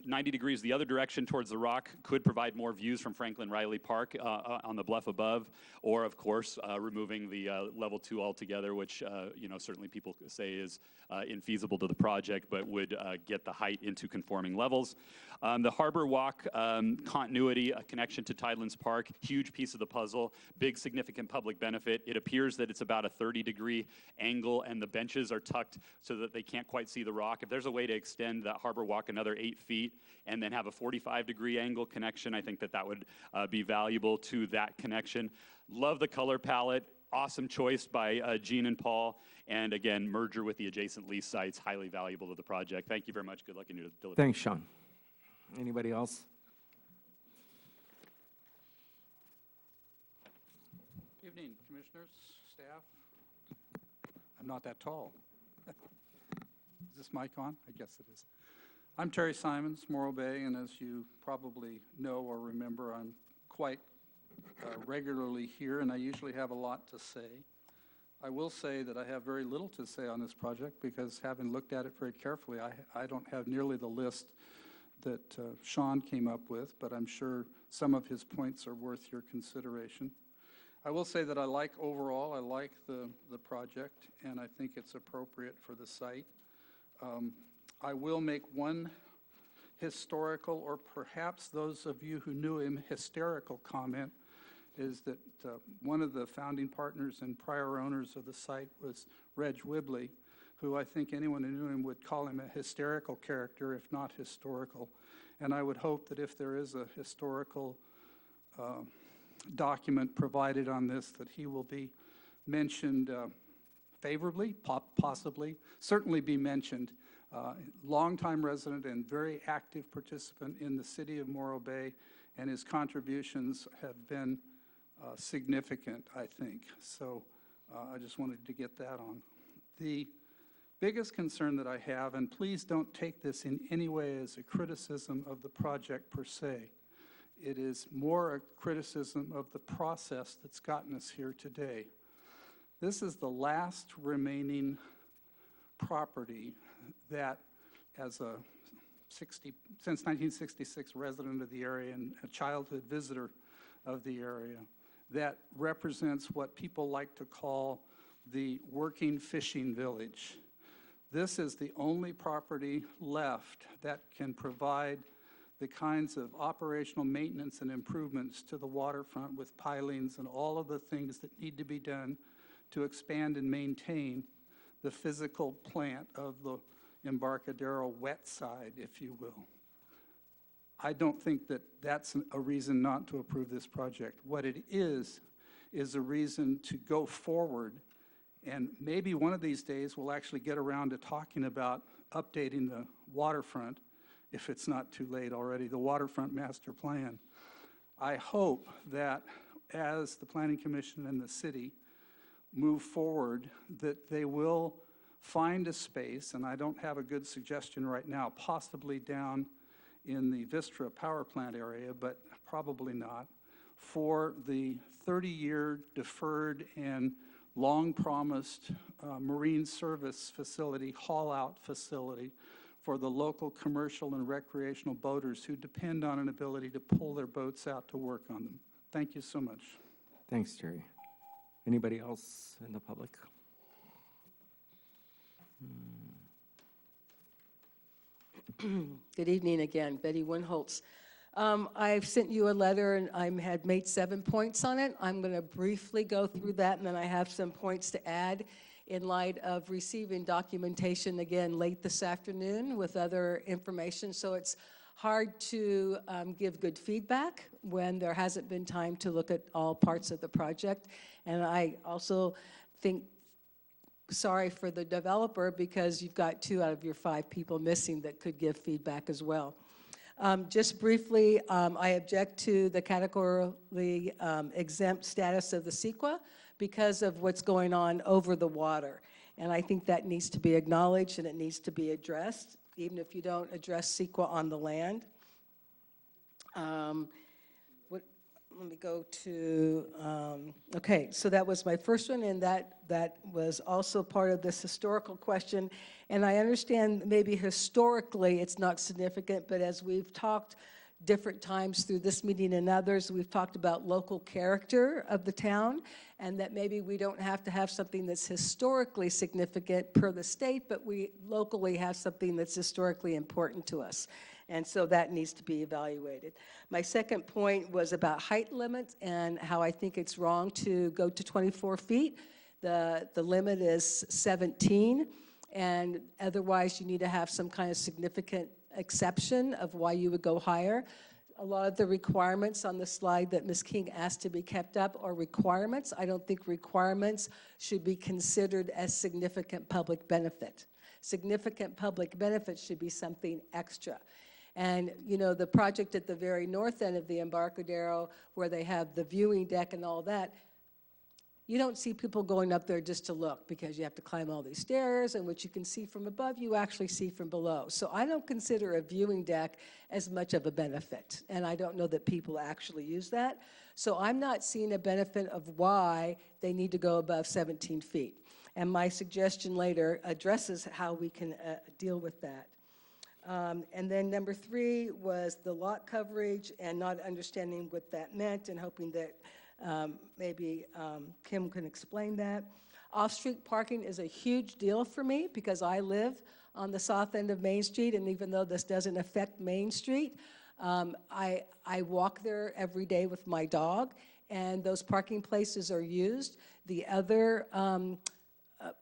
90 degrees the other direction towards the rock could provide more views from Franklin Riley Park on the bluff above, or of course removing the level 2 altogether, which certainly people say is infeasible to the project, but would get the height into conforming levels. The Harbor Walk continuity, a connection to Tidelands Park, huge piece of the puzzle, big significant public benefit. It appears that it's about a 30-degree angle and the benches are tucked so that they can't quite see the rock. If there's a way to extend that Harbor Walk another 8 feet and then have a 45-degree angle connection, I think that would be valuable to that connection. Love the color palette. Awesome choice by Gene and Paul. And again, merger with the adjacent lease sites, highly valuable to the project. Thank you very much. Good luck in your delivery. Thanks, Sean. Anybody else? Evening, commissioners, staff. I'm not that tall. Is this mic on? I guess it is. I'm Terry Simons, Morro Bay, and as you probably know or remember, I'm quite regularly here, and I usually have a lot to say. I will say that I have very little to say on this project because having looked at it very carefully, I don't have nearly the list that Sean came up with, but I'm sure some of his points are worth your consideration. I will say that overall, I like the project, and I think it's appropriate for the site. I will make one historical, or perhaps those of you who knew him, hysterical comment, is that one of the founding partners and prior owners of the site was Reg Wibley, who I think anyone who knew him would call him a hysterical character, if not historical. And I would hope that if there is a historical document provided on this, that he will be mentioned favorably, possibly, certainly be mentioned. Longtime resident and very active participant in the city of Morro Bay, and his contributions have been significant, I think. So I just wanted to get that on. The biggest concern that I have, and please don't take this in any way as a criticism of the project per se, it is more a criticism of the process that's gotten us here today. This is the last remaining property that, as a since 1966 resident of the area and a childhood visitor of the area, that represents what people like to call the working fishing village. This is the only property left that can provide the kinds of operational maintenance and improvements to the waterfront with pilings and all of the things that need to be done to expand and maintain the physical plant of the Embarcadero wet side, if you will. I don't think that that's a reason not to approve this project. What it is a reason to go forward, and maybe one of these days we'll actually get around to talking about updating the waterfront, if it's not too late already, the waterfront master plan. I hope that as the Planning Commission and the city move forward, that they will find a space, and I don't have a good suggestion right now, possibly down in the Vistra power plant area, but probably not, for the 30-year deferred and long-promised marine service facility, haul-out facility for the local commercial and recreational boaters who depend on an ability to pull their boats out to work on them. Thank you so much. Thanks, Terry. Anybody else in the public? Good evening again, Betty Winholtz. I've sent you a letter and I had made 7 points on it. I'm going to briefly go through that, and then I have some points to add in light of receiving documentation again late this afternoon with other information. So it's hard to give good feedback when there hasn't been time to look at all parts of the project. And I also think sorry for the developer because you've got 2 out of your 5 people missing that could give feedback as well. Just briefly, I object to the categorically exempt status of the CEQA because of what's going on over the water. And I think that needs to be acknowledged and it needs to be addressed, even if you don't address CEQA on the land. Let me go to, okay, so that was my first one, and that was also part of this historical question. And I understand maybe historically it's not significant, but as we've talked different times through this meeting and others, we've talked about local character of the town, and that maybe we don't have to have something that's historically significant per the state, but we locally have something that's historically important to us. And so that needs to be evaluated. My second point was about height limits and how I think it's wrong to go to 24 feet. The limit is 17, and otherwise you need to have some kind of significant exception of why you would go higher. A lot of the requirements on the slide that Ms. King asked to be kept up are requirements. I don't think requirements should be considered as significant public benefit. Significant public benefit should be something extra. And, you know, the project at the very north end of the Embarcadero where they have the viewing deck and all that, You don't see people going up there just to look because you have to climb all these stairs, and what you can see from above, you actually see from below. So I don't consider a viewing deck as much of a benefit, and I don't know that people actually use that. So I'm not seeing a benefit of why they need to go above 17 feet. And my suggestion later addresses how we can deal with that. And then number 3 was the lot coverage and not understanding what that meant and hoping that maybe Kim can explain that. Off-street parking is a huge deal for me because I live on the south end of Main Street, and even though this doesn't affect Main Street, I walk there every day with my dog, and those parking places are used. The other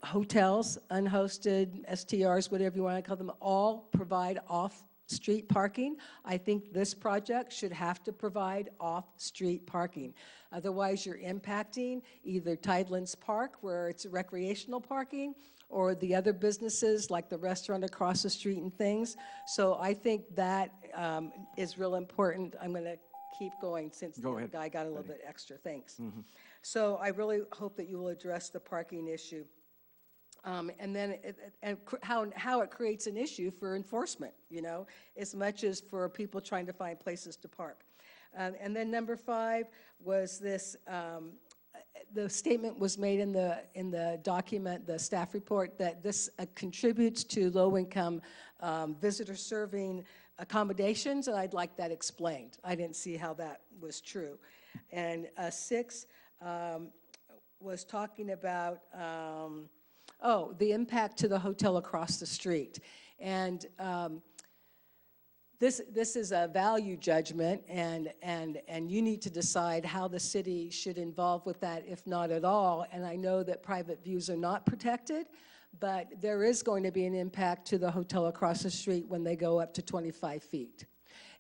hotels, unhosted, STRs, whatever you want to call them, all provide off-street parking. I think this project should have to provide off-street parking. Otherwise, you're impacting either Tidelands Park, where it's recreational parking, or the other businesses like the restaurant across the street and things. So I think that is real important. I'm going to keep going since the guy got a little bit extra. Thanks. So I really hope that you will address the parking issue. And then how it creates an issue for enforcement, you know, as much as for people trying to find places to park. And then number 5 was this, the statement was made in the document, the staff report, that this contributes to low-income visitor serving accommodations, and I'd like that explained. I didn't see how that was true. And 6 was talking about the impact to the hotel across the street. And this is a value judgment, and you need to decide how the city should involve with that, if not at all. And I know that private views are not protected, but there is going to be an impact to the hotel across the street when they go up to 25 feet.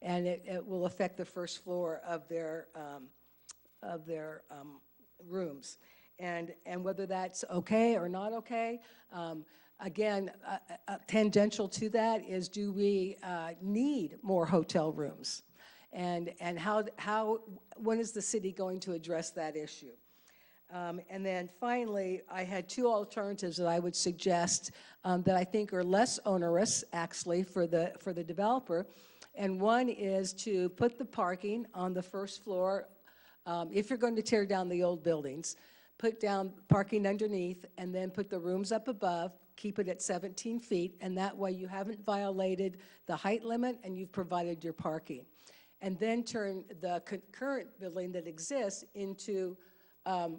And it will affect the first floor of their rooms. And whether that's okay or not okay, again, tangential to that is, do we need more hotel rooms? And when is the city going to address that issue? And then finally, I had 2 alternatives that I would suggest that I think are less onerous, actually, for the developer. And one is to put the parking on the first floor. If you're going to tear down the old buildings, put down parking underneath, and then put the rooms up above, keep it at 17 feet, and that way you haven't violated the height limit and you've provided your parking. And then turn the current building that exists into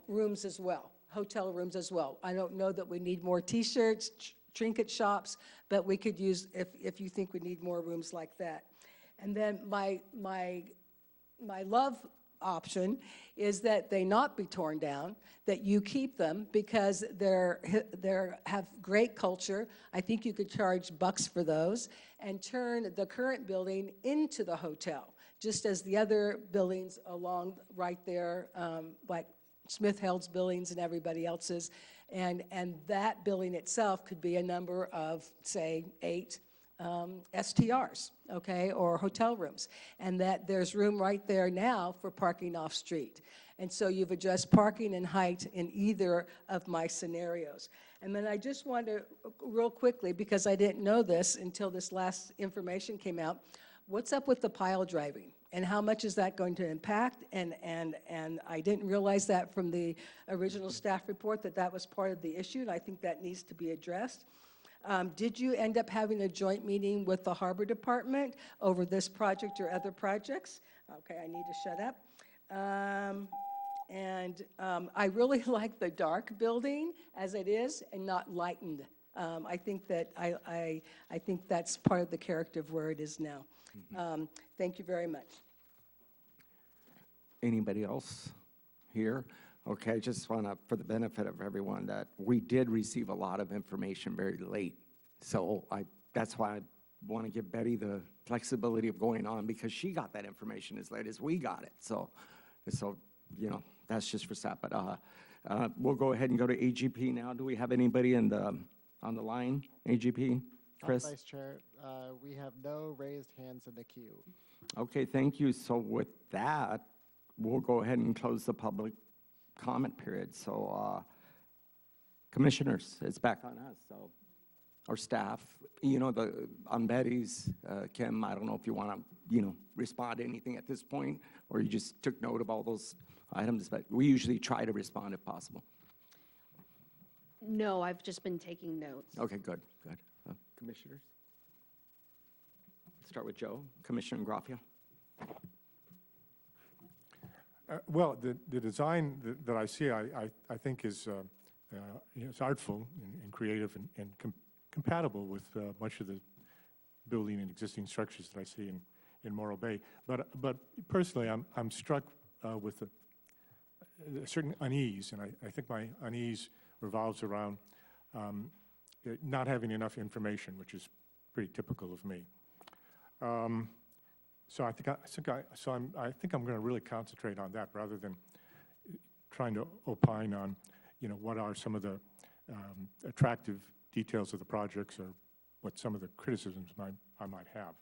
rooms as well, hotel rooms as well. I don't know that we need more t-shirts, trinket shops, but we could use, if you think we need more rooms like that. And then my love option is that they not be torn down, that you keep them because they have great culture. I think you could charge bucks for those and turn the current building into the hotel, just as the other buildings along right there, like Smith Held's buildings and everybody else's. And that building itself could be a number of, say, 8 STRs, okay, or hotel rooms, and that there's room right there now for parking off-street. And so you've addressed parking and height in either of my scenarios. And then I just want to, real quickly, because I didn't know this until this last information came out, what's up with the pile driving? And how much is that going to impact? And I didn't realize that from the original staff report that was part of the issue, and I think that needs to be addressed. Did you end up having a joint meeting with the Harbor Department over this project or other projects? Okay, I need to shut up. I really like the dark building as it is and not lightened. I think that I think that's part of the character of where it is now. Thank you very much. Anybody else here? Okay, I just want to, for the benefit of everyone, that we did receive a lot of information very late. So that's why I want to give Betty the flexibility of going on, because she got that information as late as we got it. So you know, that's just for staff. But we'll go ahead and go to AGP now. Do we have anybody on the line? AGP? Chris? Vice Chair, we have no raised hands in the queue. Okay, thank you. So with that, we'll go ahead and close the public comment period. So commissioners, it's back on us. So our staff, you know, on Betty's, Kim, I don't know if you want to, you know, respond to anything at this point, or you just took note of all those items, but we usually try to respond if possible. No, I've just been taking notes. Okay, good, good. Commissioners? Start with Joe, Commissioner Graffia. Well, the design that I see, I think is it's artful and creative and compatible with much of the building and existing structures that I see in Morro Bay. But personally, I'm struck with a certain unease, and I think my unease revolves around not having enough information, which is pretty typical of me. So I think I'm going to really concentrate on that rather than trying to opine on, you know, what are some of the attractive details of the projects or what some of the criticisms I might have.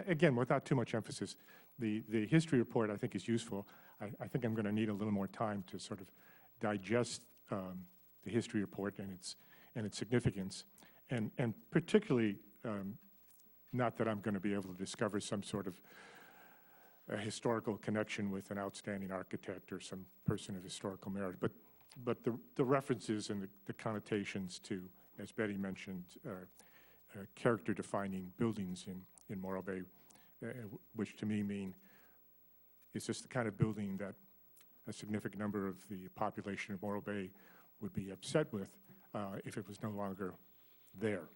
Again, without too much emphasis, the history report I think is useful. I think I'm going to need a little more time to sort of digest the history report and its significance, and particularly. Not that I'm going to be able to discover some sort of a historical connection with an outstanding architect or some person of historical merit, but the references and the connotations to, as Betty mentioned, character-defining buildings in Morro Bay, which to me mean it's just the kind of building that a significant number of the population of Morro Bay would be upset with if it was no longer there.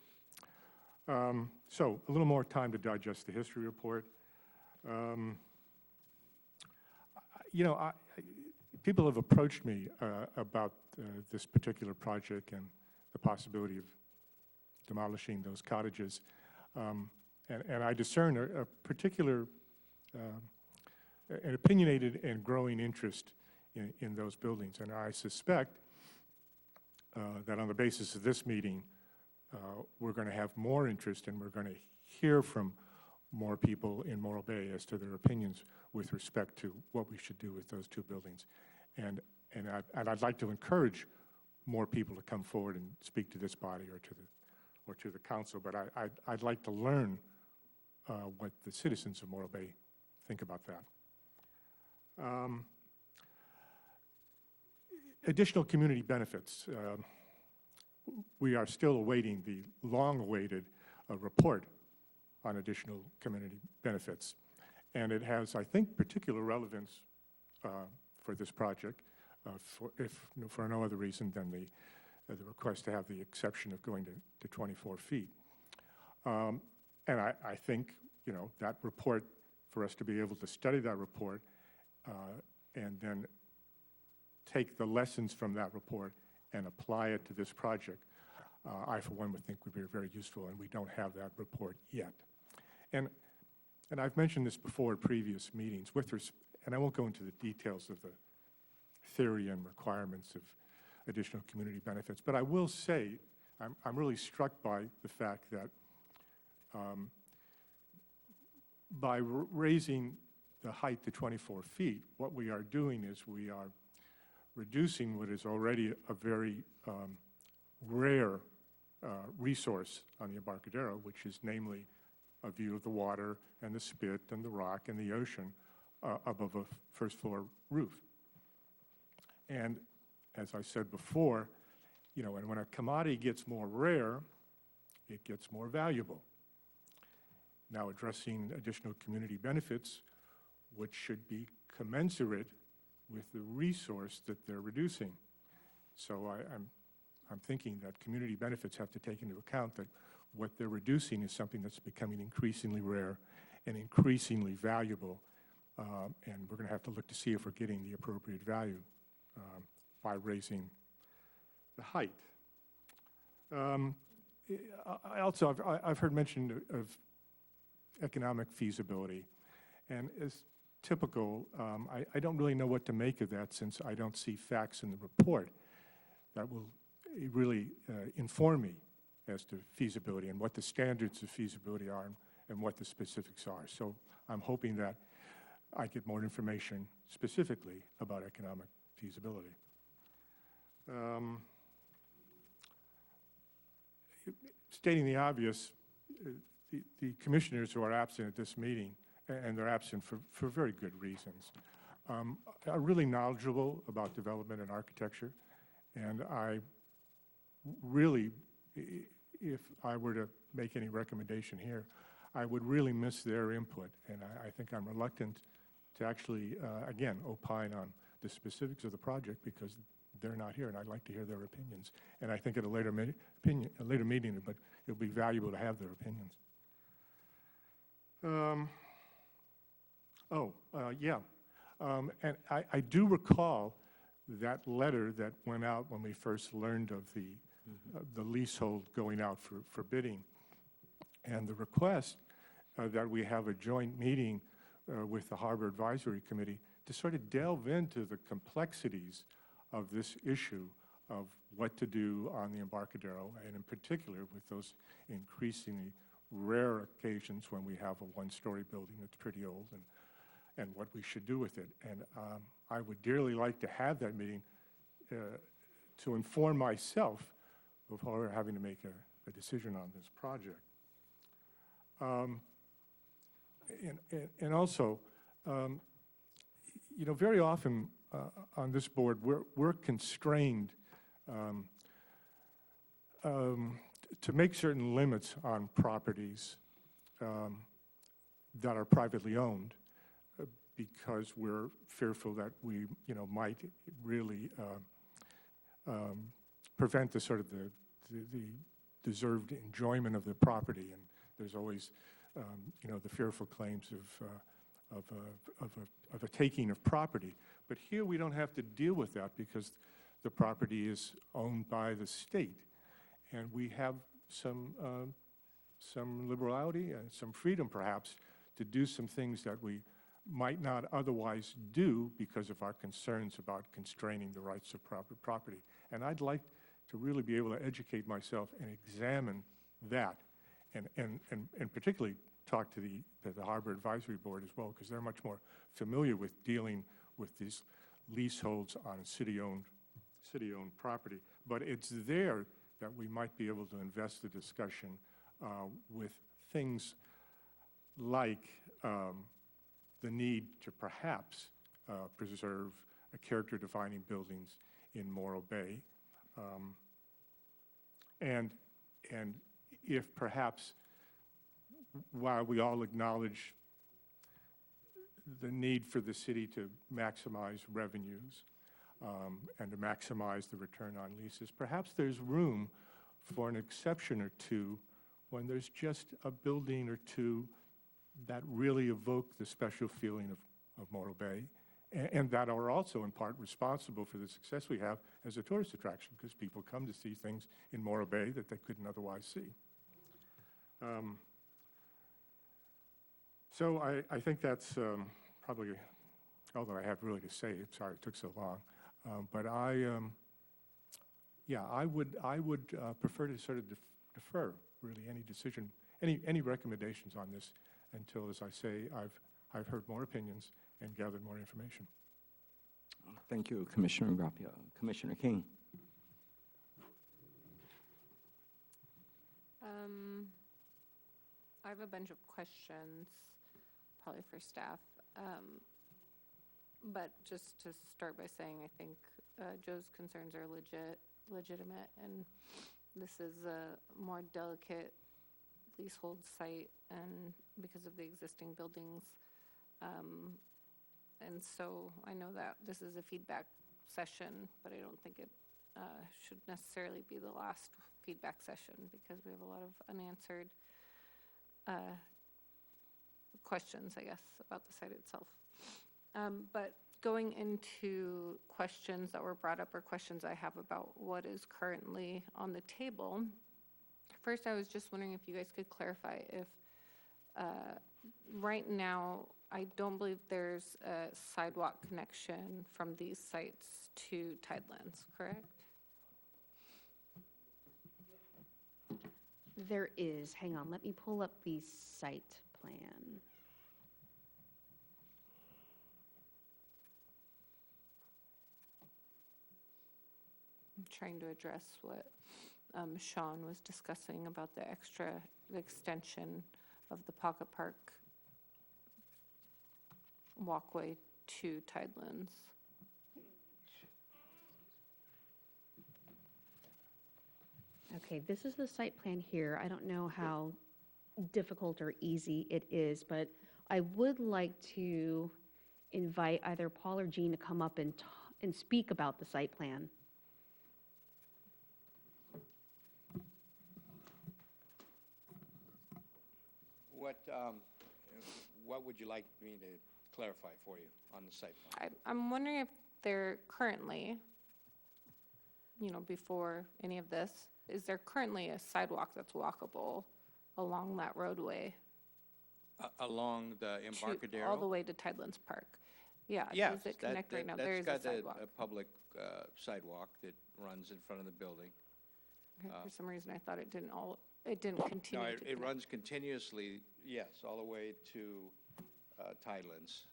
So a little more time to digest the history report. You know, people have approached me about this particular project and the possibility of demolishing those cottages. And I discern a particular, an opinionated and growing interest in those buildings. And I suspect that on the basis of this meeting, we're going to have more interest and we're going to hear from more people in Morro Bay as to their opinions with respect to what we should do with those two buildings. And I'd like to encourage more people to come forward and speak to this body or to the council, but I'd like to learn what the citizens of Morro Bay think about that. Additional community benefits. We are still awaiting the long-awaited report on additional community benefits. And it has, I think, particular relevance for this project, for no other reason than the request to have the exception of going to 24 feet. And I think, you know, that report, for us to be able to study that report and then take the lessons from that report and apply it to this project, I, for one, would think would be very useful, and we don't have that report yet. And I've mentioned this before at previous meetings, and I won't go into the details of the theory and requirements of additional community benefits, but I will say I'm really struck by the fact that by raising the height to 24 feet, what we are doing is we are reducing what is already a very rare resource on the Embarcadero, which is namely a view of the water and the spit and the rock and the ocean above a first floor roof. And as I said before, you know, and when a commodity gets more rare, it gets more valuable. Now, addressing additional community benefits, which should be commensurate with the resource that they're reducing. So I'm thinking that community benefits have to take into account that what they're reducing is something that's becoming increasingly rare and increasingly valuable, and we're going to have to look to see if we're getting the appropriate value by raising the height. I've heard mention of economic feasibility, and as typical, I don't really know what to make of that, since I don't see facts in the report that will really inform me as to feasibility and what the standards of feasibility are and what the specifics are. So I'm hoping that I get more information specifically about economic feasibility. Stating the obvious, the commissioners who are absent at this meeting, and they're absent for very good reasons, are really knowledgeable about development and architecture. And I really, if I were to make any recommendation here, I would really miss their input. And I think I'm reluctant to actually, again, opine on the specifics of the project because they're not here, and I'd like to hear their opinions. And I think at a later meeting, but it'll be valuable to have their opinions. And I do recall that letter that went out when we first learned of the leasehold going out for bidding, and the request that we have a joint meeting with the Harbor Advisory Committee to sort of delve into the complexities of this issue of what to do on the Embarcadero, and in particular with those increasingly rare occasions when we have a one-story building that's pretty old, and what we should do with it. And I would dearly like to have that meeting to inform myself before having to make a decision on this project. And also, you know, very often on this board, we're constrained to make certain limits on properties that are privately owned because we're fearful that we, you know, might really prevent the sort of the deserved enjoyment of the property. And there's always, you know, the fearful claims of a taking of property. But here we don't have to deal with that because the property is owned by the state. And we have some liberality and some freedom, perhaps, to do some things that we might not otherwise do because of our concerns about constraining the rights of property. And I'd like to really be able to educate myself and examine that, and particularly talk to the Harbor Advisory Board as well, because they're much more familiar with dealing with these leaseholds on city-owned property. But it's there that we might be able to invest the discussion with things like the need to perhaps preserve character-defining buildings in Morro Bay, and if perhaps, while we all acknowledge the need for the city to maximize revenues and to maximize the return on leases, perhaps there's room for an exception or two when there's just a building or two that really evoke the special feeling of Morro Bay, and that are also in part responsible for the success we have as a tourist attraction, because people come to see things in Morro Bay that they couldn't otherwise see. So I think that's probably all that I have really to say. I'm sorry it took so long. But I would prefer to sort of defer really any decision, any recommendations on this until, as I say, I've heard more opinions and gathered more information. Thank you, Commissioner Grappia. Commissioner King. I have a bunch of questions, probably for staff. But just to start by saying, I think Joe's concerns are legitimate, and this is a more delicate leasehold site, and because of the existing buildings. And so I know that this is a feedback session, but I don't think it should necessarily be the last feedback session because we have a lot of unanswered questions, I guess, about the site itself. But going into questions that were brought up or questions I have about what is currently on the table, first I was just wondering if you guys could clarify if right now I don't believe there's a sidewalk connection from these sites to Tidelands, correct? There is. Hang on, let me pull up the site plan. trying to address what Sean was discussing about the extension of the Pocket Park walkway to Tidelands. Okay, this is the site plan here. I don't know how difficult or easy it is, but I would like to invite either Paul or Jean to come up and speak about the site plan. What would you like me to clarify for you on the site plan? I'm wondering if there currently, before any of this, is there currently a sidewalk that's walkable along that roadway? Along the Embarcadero? All the way to Tidelands Park? Yeah. Yes, Does it connect right now? There is a that's got sidewalk. a public sidewalk that runs in front of the building. Okay, for some reason, I thought it didn't continue No, to it connect. runs continuously, yes, all the way to Tidelands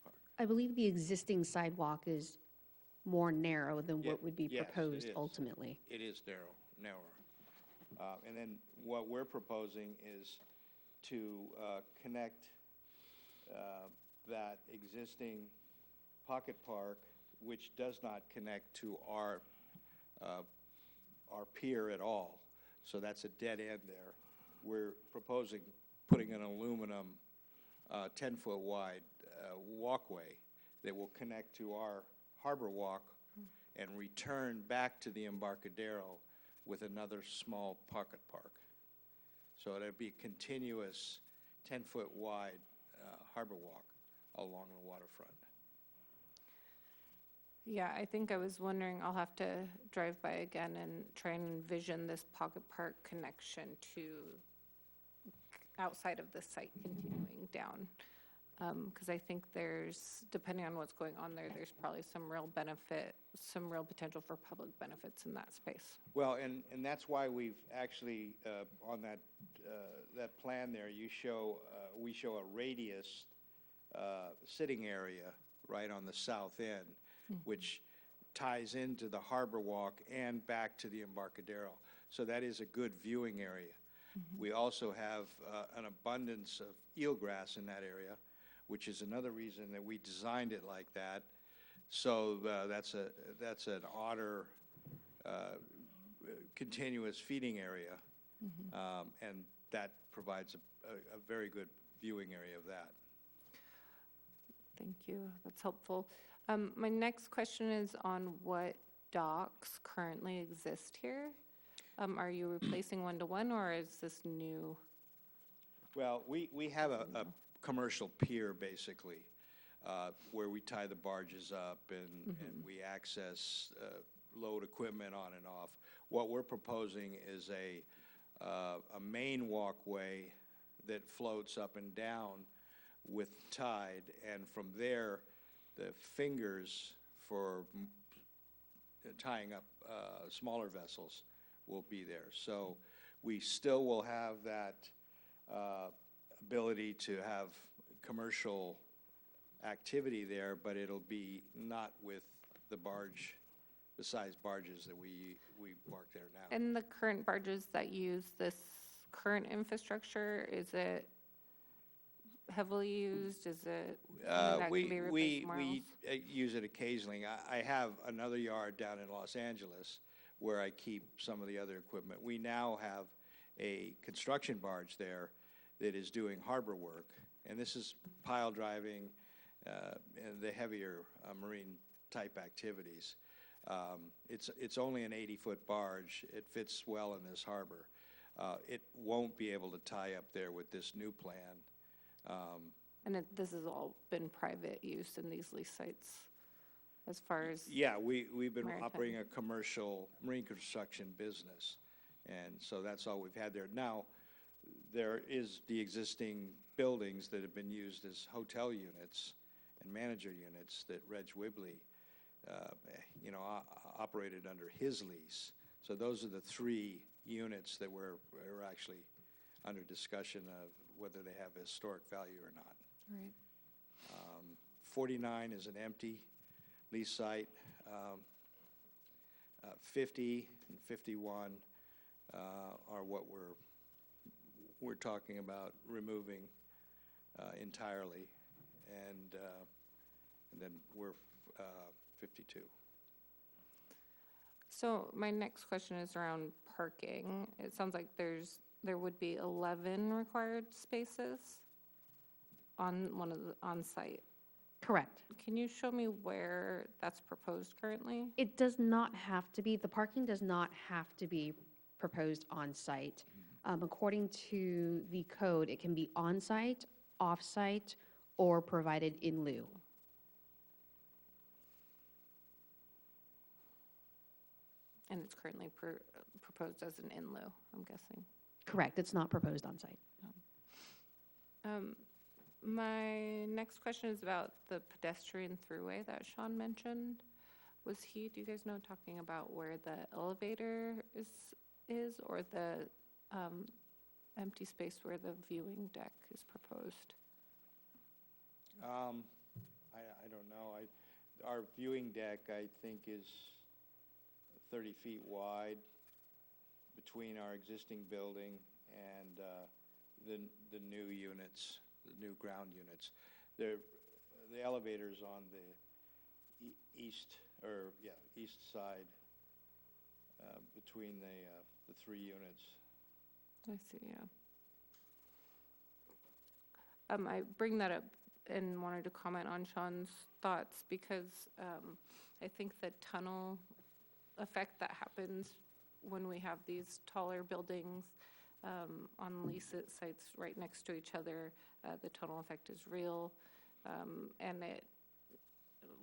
Park. I believe the existing sidewalk is more narrow than Yeah, what would be yes, it proposed is. ultimately. It is narrower. And then what we're proposing is to connect that existing pocket park, which does not connect to our pier at all. So that's a dead end there. We're proposing putting an aluminum 10-foot wide walkway that will connect to our harbor walk and return back to the Embarcadero with another small pocket park. So it'll be a continuous 10-foot wide harbor walk along the waterfront. Yeah, I think I was wondering, I'll have to drive by again and try and envision this pocket park connection to outside of the site continuing down. Because I think there's, depending on what's going on there, there's probably some real benefit, some real potential for public benefits in that space. Well, and that's why we've actually, on that plan there, we show a radius sitting area right on the south end, which ties into the harbor walk and back to the Embarcadero. So that is a good viewing area. We also have an abundance of eelgrass in that area, which is another reason that we designed it like that. So that's an otter continuous feeding area, and that provides a very good viewing area of that. Thank you, that's helpful. My next question is on what docks currently exist here. Are you replacing one-to-one, or is this new? Well, we have a commercial pier, basically, where we tie the barges up and we access load equipment on and off. What we're proposing is a main walkway that floats up and down with tide, and from there, the fingers for tying up smaller vessels will be there. So we still will have that ability to have commercial activity there, but it'll be not with the size barges that we park there now. And the current barges that use this current infrastructure, is it heavily used? Is it something that can be replaced somewhere else? We use it occasionally. I have another yard down in Los Angeles where I keep some of the other equipment. We now have a construction barge there that is doing harbor work, and this is pile driving and the heavier marine type activities. It's only an 80-foot barge. It fits well in this harbor. It won't be able to tie up there with this new plan. And this has all been private use in these lease sites as far as? Yeah, we've been maritime. operating a commercial marine construction business, and so that's all we've had there. Now, there is the existing buildings that have been used as hotel units and manager units that Reg Wibley, operated under his lease. So those are the 3 units that we're actually under discussion of whether they have historic value or not. Right. 49 is an empty lease site. 50 and 51 are what we're talking about removing entirely, and then we're 52. So my next question is around parking. It sounds like there would be 11 required spaces on on-site. Correct. Can you show me where that's proposed currently? It does not have to be, the parking does not have to be proposed on-site. According to the code, it can be on-site, off-site, or provided in lieu. And it's currently proposed as an in lieu, I'm guessing. Correct, it's not proposed on-site. My next question is about the pedestrian throughway that Sean mentioned. Was he, do you guys know, talking about where the elevator is or the empty space where the viewing deck is proposed? I don't know. Our viewing deck, I think, is 30 feet wide between our existing building and the new units, the new ground units. The elevator's on the east side between the three units. I see, yeah. I bring that up and wanted to comment on Sean's thoughts because I think the tunnel effect that happens when we have these taller buildings on lease sites right next to each other, the tunnel effect is real, and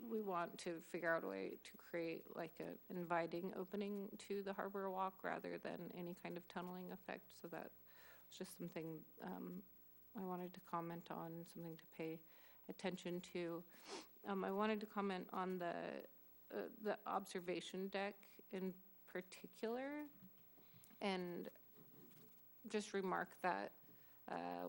we want to figure out a way to create like an inviting opening to the Harbor Walk rather than any kind of tunneling effect. So that was just something I wanted to comment on, something to pay attention to. I wanted to comment on the observation deck in particular, and just remark that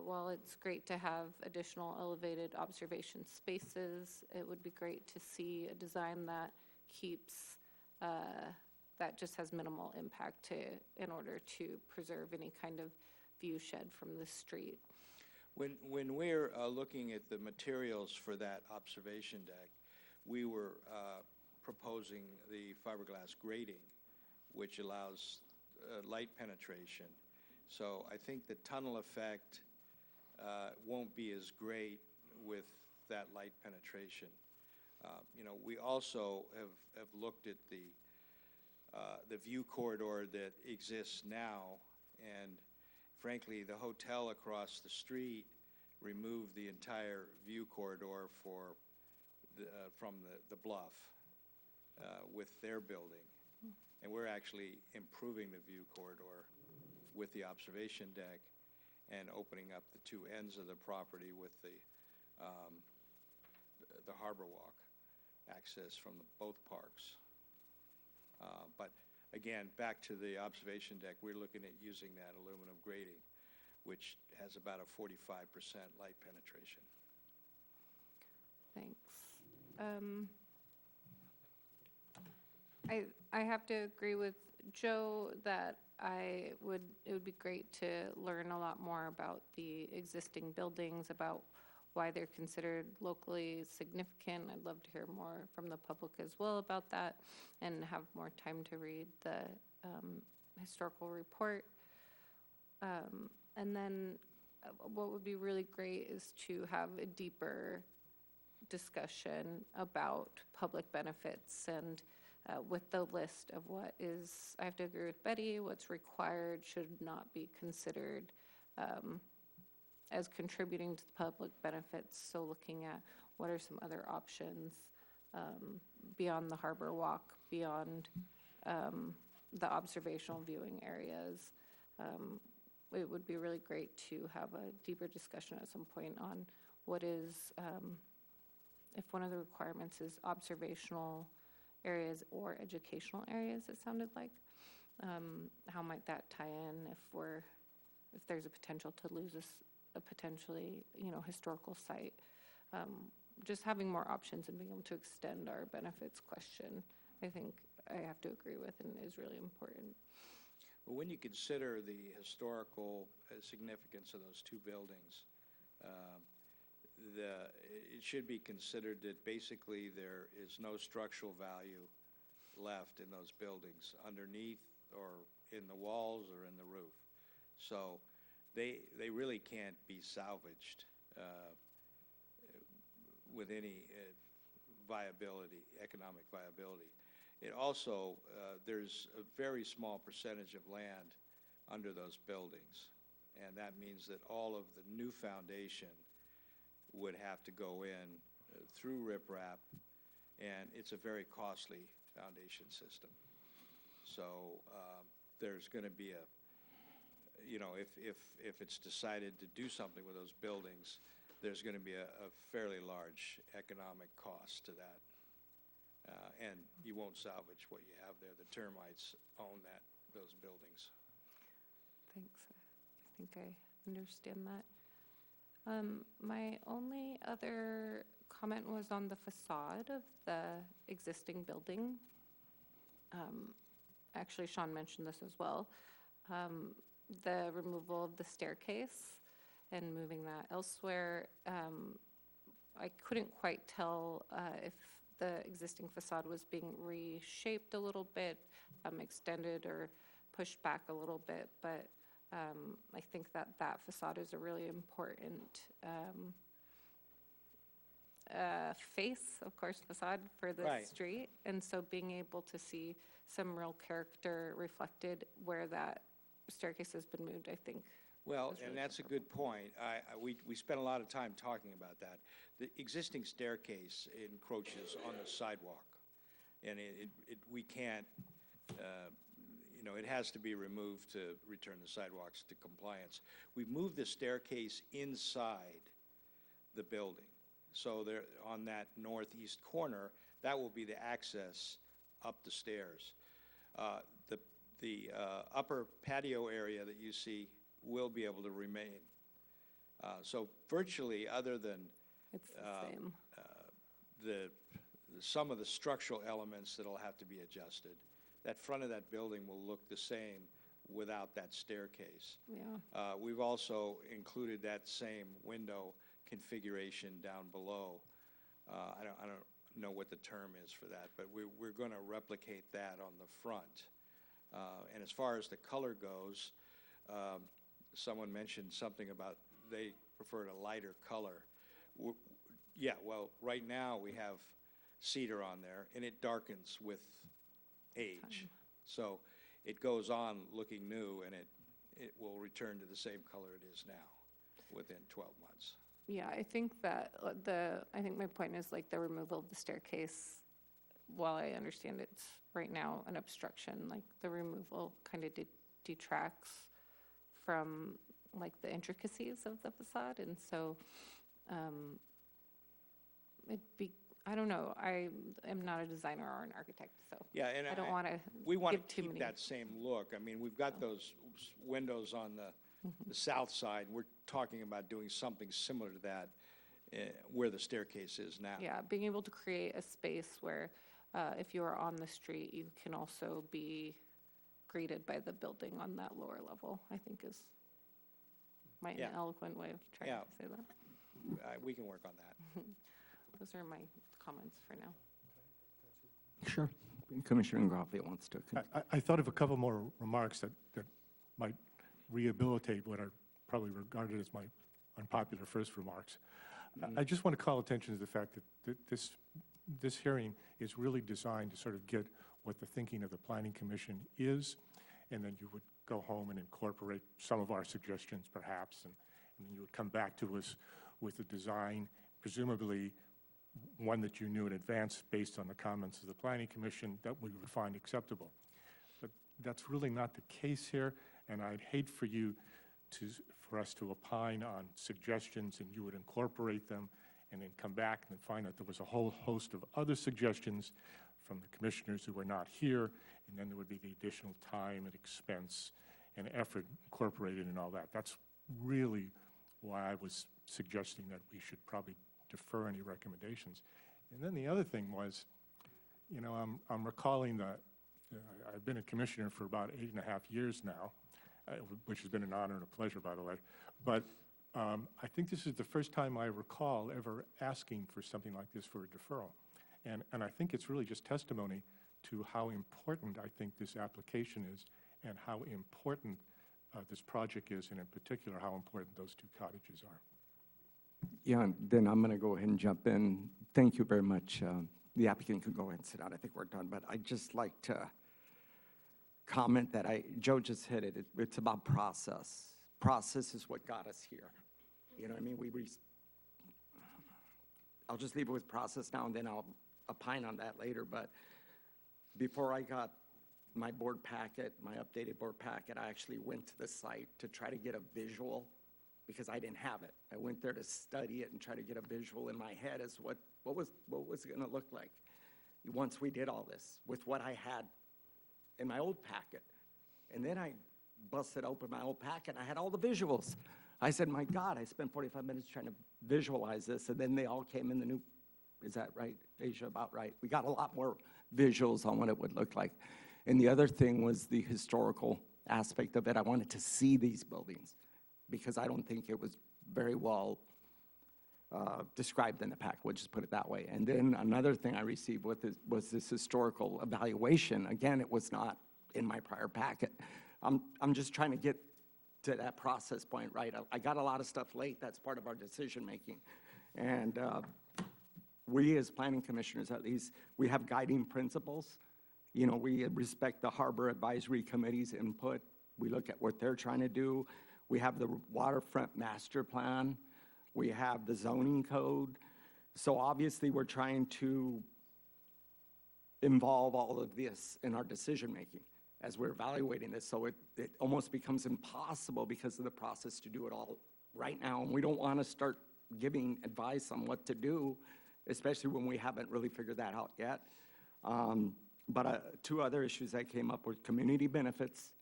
while it's great to have additional elevated observation spaces, it would be great to see a design that keeps, that just has minimal impact in order to preserve any kind of view shed from the street. When we're looking at the materials for that observation deck, we were proposing the fiberglass grating, which allows light penetration. So I think the tunnel effect won't be as great with that light penetration. We also have looked at the view corridor that exists now, and frankly, the hotel across the street removed the entire view corridor from the bluff with their building. And we're actually improving the view corridor with the observation deck and opening up the two ends of the property with the Harbor Walk access from both parks. But again, back to the observation deck, we're looking at using that aluminum grating, which has about a 45% light penetration. Thanks. I have to agree with Joe that it would be great to learn a lot more about the existing buildings, about why they're considered locally significant. I'd love to hear more from the public as well about that and have more time to read the historical report. And then what would be really great is to have a deeper discussion about public benefits and with the list of what is, I have to agree with Betty, what's required should not be considered as contributing to the public benefits. So looking at what are some other options beyond the Harbor Walk, beyond the observational viewing areas. It would be really great to have a deeper discussion at some point on what is, if one of the requirements is observational areas or educational areas, it sounded like. How might that tie in if there's a potential to lose a potentially, historical site? Just having more options and being able to extend our benefits question, I think, I have to agree with and is really important. Well, when you consider the historical significance of those two buildings, it should be considered that basically there is no structural value left in those buildings underneath or in the walls or in the roof. So they really can't be salvaged with any viability, economic viability. It also, there's a very small percentage of land under those buildings, and that means that all of the new foundation would have to go in through riprap, and it's a very costly foundation system. So there's going to be a, you know, if it's decided to do something with those buildings, there's going to be a fairly large economic cost to that. And you won't salvage what you have there. The termites own those buildings. Thanks. I think I understand that. My only other comment was on the facade of the existing building. Actually, Sean mentioned this as well. The removal of the staircase and moving that elsewhere. I couldn't quite tell if the existing facade was being reshaped a little bit, extended or pushed back a little bit, but I think that facade is a really important face, of course, facade for the street. And so being able to see some real character reflected where that staircase has been moved, I think. Well, and that's a good point. We spent a lot of time talking about that. The existing staircase encroaches on the sidewalk, and we can't, you know, it has to be removed to return the sidewalks to compliance. We've moved the staircase inside the building. So there, on that northeast corner, that will be the access up the stairs. The upper patio area that you see will be able to remain. So virtually, other than it's the same. Some of the structural elements that'll have to be adjusted, that front of that building will look the same without that staircase. Yeah. We've also included that same window configuration down below. I don't know what the term is for that, but we're going to replicate that on the front. And as far as the color goes, someone mentioned something about they preferred a lighter color. Yeah, well, right now we have cedar on there, and it darkens with age. So it goes on looking new, and it will return to the same color it is now within 12 months. Yeah, I think that I think my point is like the removal of the staircase, while I understand it's right now an obstruction, like the removal kind of detracts from like the intricacies of the facade. And so I don't know, I am not a designer or an architect, so yeah, and I don't want to we want to give keep that same look. I mean, we've got those windows on the south side. We're talking about doing something similar to that where the staircase is now. Yeah, being able to create a space where if you are on the street, you can also be greeted by the building on that lower level, I think is an eloquent way of trying to say that. We can work on that. Those are my comments for now. Sure. Commissioner Ingraffia wants to. I thought of a couple more remarks that might rehabilitate what are probably regarded as my unpopular first remarks. I just want to call attention to the fact that this hearing is really designed to sort of get what the thinking of the Planning Commission is, and then you would go home and incorporate some of our suggestions perhaps, and then you would come back to us with a design, presumably one that you knew in advance based on the comments of the Planning Commission that we would find acceptable. But that's really not the case here, and I'd hate for us to opine on suggestions and you would incorporate them and then come back and find out there was a whole host of other suggestions from the commissioners who were not here, and then there would be the additional time and expense and effort incorporated and all that. That's really why I was suggesting that we should probably defer any recommendations. And then the other thing was, you know, I'm recalling I've been a commissioner for about 8.5 years now, which has been an honor and a pleasure, by the way. But I think this is the first time I recall ever asking for something like this for a deferral. And I think it's really just testimony to how important I think this application is and how important this project is, and in particular, how important those two cottages are. Yeah, and then I'm going to go ahead and jump in. Thank you very much. The applicant can go ahead and sit down. I think we're done, but I'd just like to comment that Joe just hit it. It's about process. Process is what got us here. You know what I mean? I'll just leave it with process now, and then I'll opine on that later. But before I got my board packet, my updated board packet, I actually went to the site to try to get a visual because I didn't have it. I went there to study it and try to get a visual in my head as what was it going to look like once we did all this with what I had in my old packet. And then I busted open my old packet and I had all the visuals. I said, my God, I spent 45 minutes trying to visualize this, and then they all came in the new, is that right, Asia? About right. We got a lot more visuals on what it would look like. And the other thing was the historical aspect of it. I wanted to see these buildings because I don't think it was very well described in the pack, we'll just put it that way. And then another thing I received was this historical evaluation. Again, it was not in my prior packet. I'm just trying to get to that process point, right? I got a lot of stuff late. That's part of our decision making. And we as planning commissioners, at least, we have guiding principles. You know, we respect the Harbor Advisory Committee's input. We look at what they're trying to do. We have the waterfront master plan. We have the zoning code. So obviously we're trying to involve all of this in our decision making as we're evaluating this. So it almost becomes impossible because of the process to do it all right now. And we don't want to start giving advice on what to do, especially when we haven't really figured that out yet. But two other issues that came up were community benefits,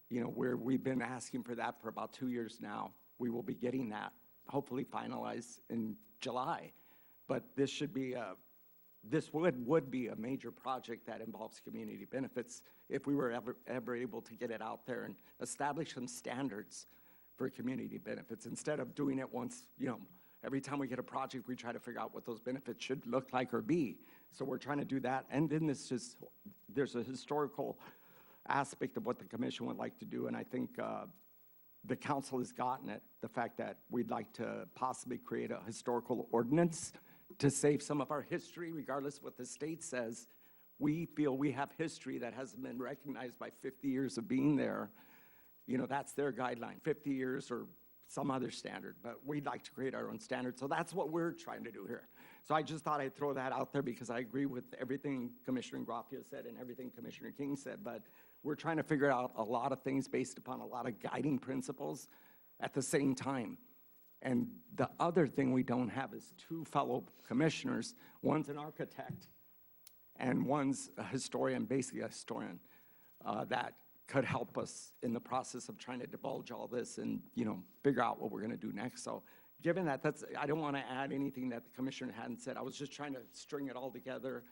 you know, where we've been asking for that for about 2 years now. We will be getting that, hopefully finalized in July. But this should be this would be a major project that involves community benefits if we were ever able to get it out there and establish some standards for community benefits instead of doing it once, you know, every time we get a project, we try to figure out what those benefits should look like or be. So we're trying to do that. And then there's a historical aspect of what the commission would like to do. And I think the council has gotten it, the fact that we'd like to possibly create a historical ordinance to save some of our history, regardless of what the state says. We feel we have history that hasn't been recognized by 50 years of being there. You know, that's their guideline, 50 years or some other standard, but we'd like to create our own standard. So that's what we're trying to do here. So I just thought I'd throw that out there because I agree with everything Commissioner Graffia said and everything Commissioner King said, but we're trying to figure out a lot of things based upon a lot of guiding principles at the same time. And the other thing we don't have is two fellow commissioners. One's an architect and one's a historian, basically a historian, that could help us in the process of trying to divulge all this and, you know, figure out what we're going to do next. So given that, I don't want to add anything that the commissioner hadn't said. I was just trying to string it all together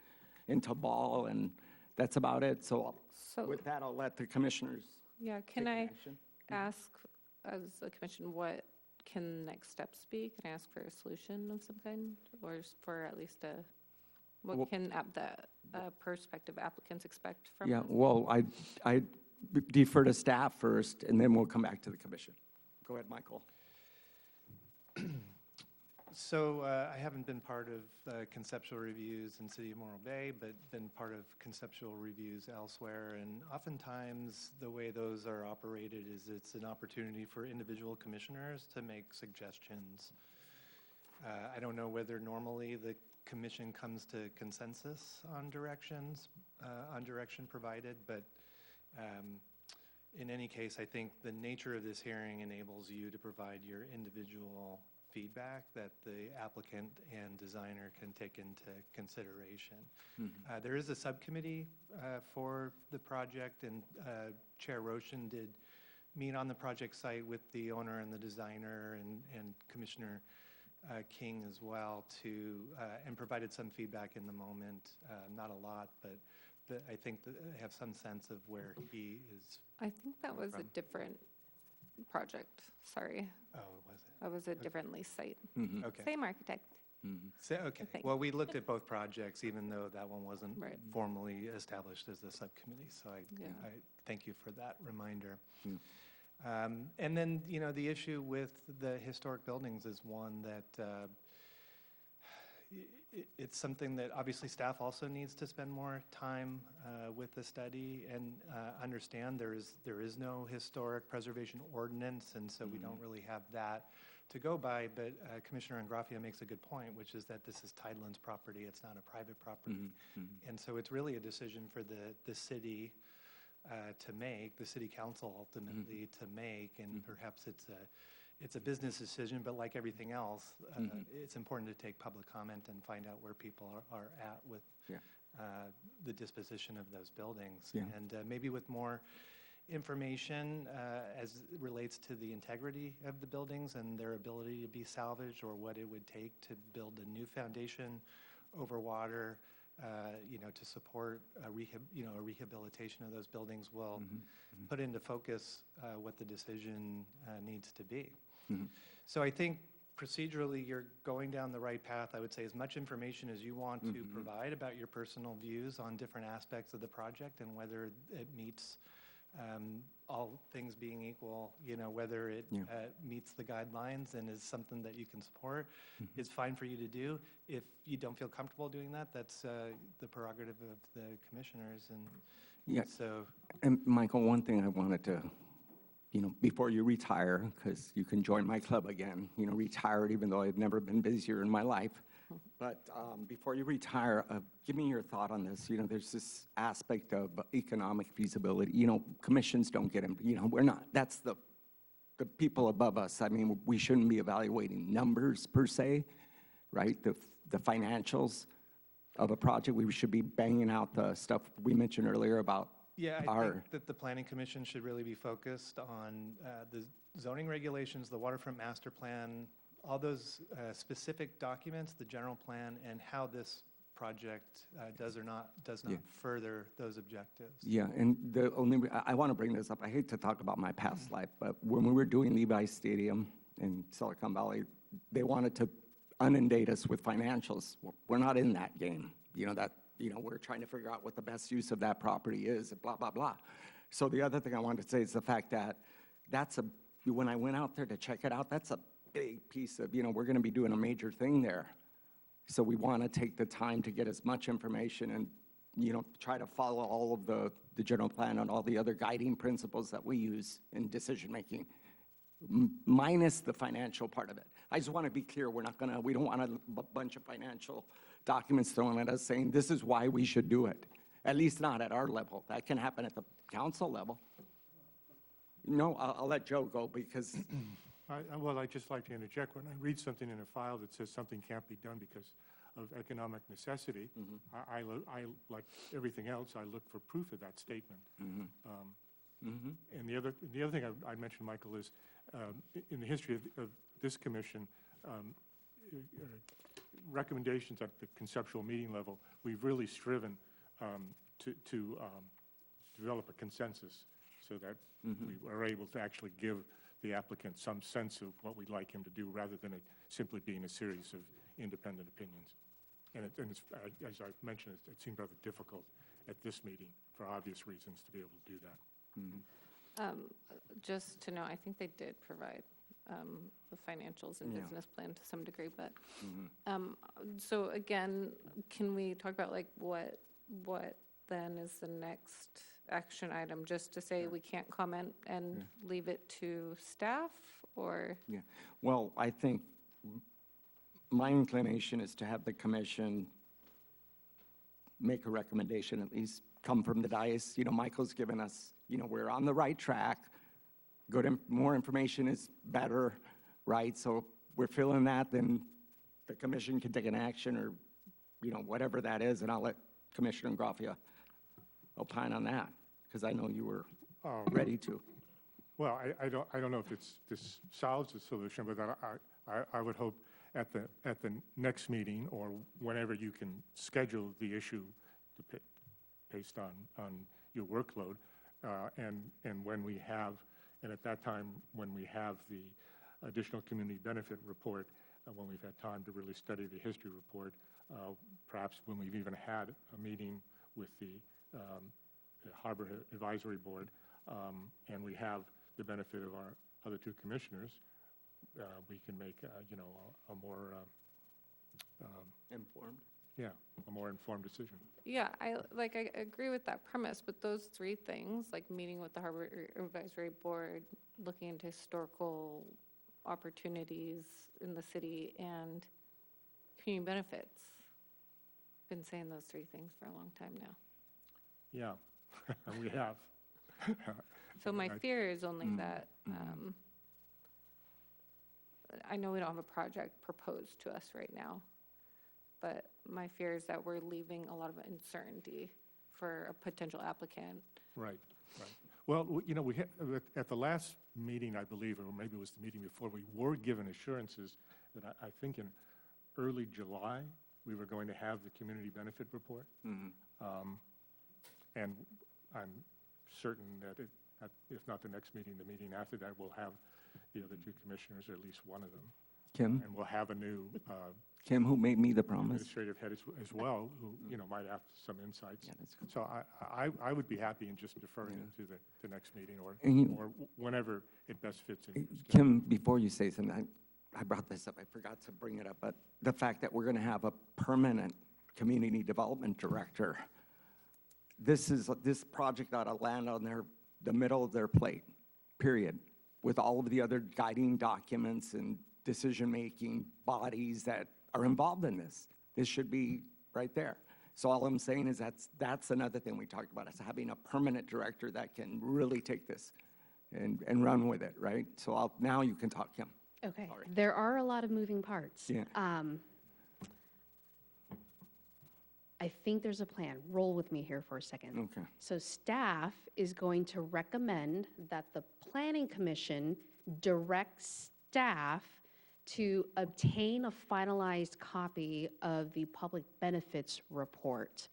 into a ball, and that's about it. So with that, I'll let the commissioners. Yeah, can I ask, as a commission, what can next steps be? Can I ask for a solution of some kind, or for at least what can the prospective applicants expect from us? Well, I defer to staff first, and then we'll come back to the commission. Go ahead, Michael. So I haven't been part of conceptual reviews in City of Morro Bay, but been part of conceptual reviews elsewhere. And oftentimes the way those are operated is it's an opportunity for individual commissioners to make suggestions. I don't know whether normally the commission comes to consensus on direction provided, but in any case, I think the nature of this hearing enables you to provide your individual feedback that the applicant and designer can take into consideration. Mm-hmm. There is a subcommittee for the project, and Chair Roshan did meet on the project site with the owner and the designer and Commissioner King as well and provided some feedback in the moment, not a lot, but I think that I have some sense of where he is. I think that was a different project, sorry. Oh, was it? That was a different lease site. Okay. Same architect. Okay, think. well, we looked at both projects, even though that one wasn't Right. formally established as a subcommittee, so Yeah. I thank you for that reminder. And then, you know, the issue with the historic buildings is one that it's something that obviously staff also needs to spend more time with the study and understand there is no historic preservation ordinance, and so we don't really have that to go by. But Commissioner Ingraffia makes a good point, which is that this is Tideland's property, it's not a private property. And so it's really a decision for the city to make, the city council ultimately to make, and perhaps it's a business decision, but like everything else, it's important to take public comment and find out where people are at with the disposition of those buildings. And maybe with more information as it relates to the integrity of the buildings and their ability to be salvaged, or what it would take to build a new foundation over water, you know, to support a rehabilitation of those buildings will put into focus what the decision needs to be. So I think procedurally you're going down the right path. I would say as much information as you want to provide about your personal views on different aspects of the project and whether it meets all things being equal, you know, whether it meets the guidelines and is something that you can support, is fine for you to do. If you don't feel comfortable doing that, that's the prerogative of the commissioners. And so, And Michael, one thing I wanted to, you know, before you retire, because you can join my club again, you know, retired, even though I've never been busier in my life. But before you retire, give me your thought on this. You know, there's this aspect of economic feasibility. You know, commissions don't get them. You know, we're not, that's the people above us. I mean, we shouldn't be evaluating numbers per se, right? The financials of a project. We should be banging out the stuff we mentioned earlier about I think that the Planning Commission should really be focused on the zoning regulations, the waterfront master plan, all those specific documents, the general plan, and how this project does not further those objectives. Yeah, and the only, I want to bring this up. I hate to talk about my past life, but when we were doing Levi Stadium in Silicon Valley, they wanted to inundate us with financials. We're not in that game. You know, we're trying to figure out what the best use of that property is, and blah, blah, blah. So the other thing I wanted to say is the fact that when I went out there to check it out, that's a big piece of, you know, we're going to be doing a major thing there. So we want to take the time to get as much information and, you know, try to follow all of the general plan and all the other guiding principles that we use in decision-making, minus the financial part of it. I just want to be clear, we don't want a bunch of financial documents thrown at us saying this is why we should do it, at least not at our level. That can happen at the council level. No, I'll let Joe go because... Well, I'd just like to interject. When I read something in a file that says something can't be done because of economic necessity, I like everything else, I look for proof of that statement. And the other thing I mentioned, Michael, is in the history of this commission, recommendations at the conceptual meeting level, we've really striven to develop a consensus so that we are able to actually give the applicant some sense of what we'd like him to do rather than it simply being a series of independent opinions. And it's, as I mentioned, it seemed rather difficult at this meeting for obvious reasons to be able to do that. Just to know, I think they did provide the financials and business plan to some degree, but so again, can we talk about like what then is the next action item, just to say we can't comment and leave it to staff, or? Yeah, well, I think my inclination is to have the commission make a recommendation, at least come from the dais. You know, Michael's given us, you know, we're on the right track. More information is better, right? So if we're feeling that, then the commission can take an action or, you know, whatever that is, and I'll let Commissioner Ingraffia opine on that, because I know you were ready to. Well, I don't know if this solves the solution, but I would hope at the next meeting or whenever you can schedule the issue based on your workload. And when we have, and at that time, when we have the additional community benefit report, when we've had time to really study the history report, perhaps when we've even had a meeting with the Harbor Advisory Board, and we have the benefit of our other two commissioners, we can make, a more Informed. yeah, a more informed decision. Yeah, I agree with that premise, but those three things, like meeting with the Harbor Advisory Board, looking into historical opportunities in the city, and community benefits, been saying those three things for a long time now. Yeah, we have. So my fear is only that, I know we don't have a project proposed to us right now, but my fear is that we're leaving a lot of uncertainty for a potential applicant. Right, right. Well, we had, at the last meeting, I believe, or maybe it was the meeting before, we were given assurances that I think in early July, we were going to have the community benefit report. And I'm certain that if not the next meeting, the meeting after that, we'll have the other two commissioners, or at least one of them. Kim? And we'll have a new Kim, who made me the promise. administrative head as well, who, might have some insights. So I would be happy in just deferring it to the next meeting, or whenever it best fits in. Kim, before you say something, I brought this up, I forgot to bring it up, but the fact that we're going to have a permanent community development director, this project ought to land on the middle of their plate, period, with all of the other guiding documents and decision-making bodies that are involved in this. This should be right there. So all I'm saying is that's another thing we talked about, is having a permanent director that can really take this and run with it, right? So now you can talk, Kim. Okay. There are a lot of moving parts. Yeah. I think there's a plan. Roll with me here for a second. Okay. So staff is going to recommend that the Planning Commission direct staff to obtain a finalized copy of the public benefits report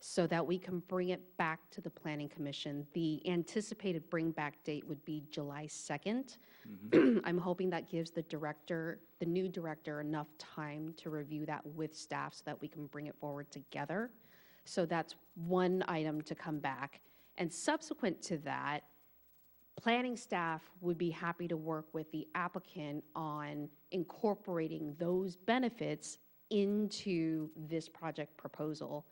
so that we can bring it back to the Planning Commission. The anticipated bring back date would be July 2nd. I'm hoping that gives the new director, enough time to review that with staff so that we can bring it forward together. So that's one item to come back. And subsequent to that, planning staff would be happy to work with the applicant on incorporating those benefits into this project proposal.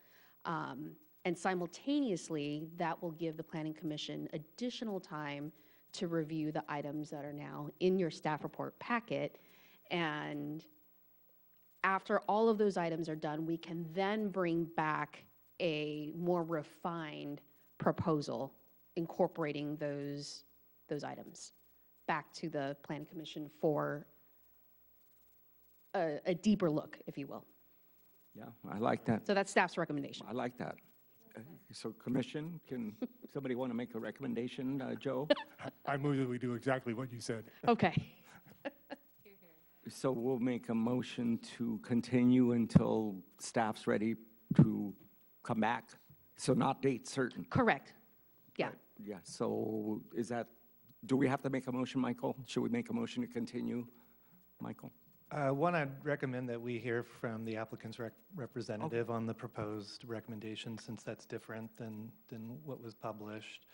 And simultaneously, that will give the Planning Commission additional time to review the items that are now in your staff report packet. And after all of those items are done, we can then bring back a more refined proposal incorporating those items back to the Planning Commission for a deeper look, if you will. Yeah, I like that. So that's staff's recommendation. I like that. So commission, can somebody want to make a recommendation, Joe? I move that we do exactly what you said. Okay. So we'll make a motion to continue until staff's ready to come back. So not date certain. Correct. Yeah. Yeah, so do we have to make a motion, Michael? Should we make a motion to continue, Michael? One, I'd recommend that we hear from the applicant's representative on the proposed recommendation, since that's different than what was published.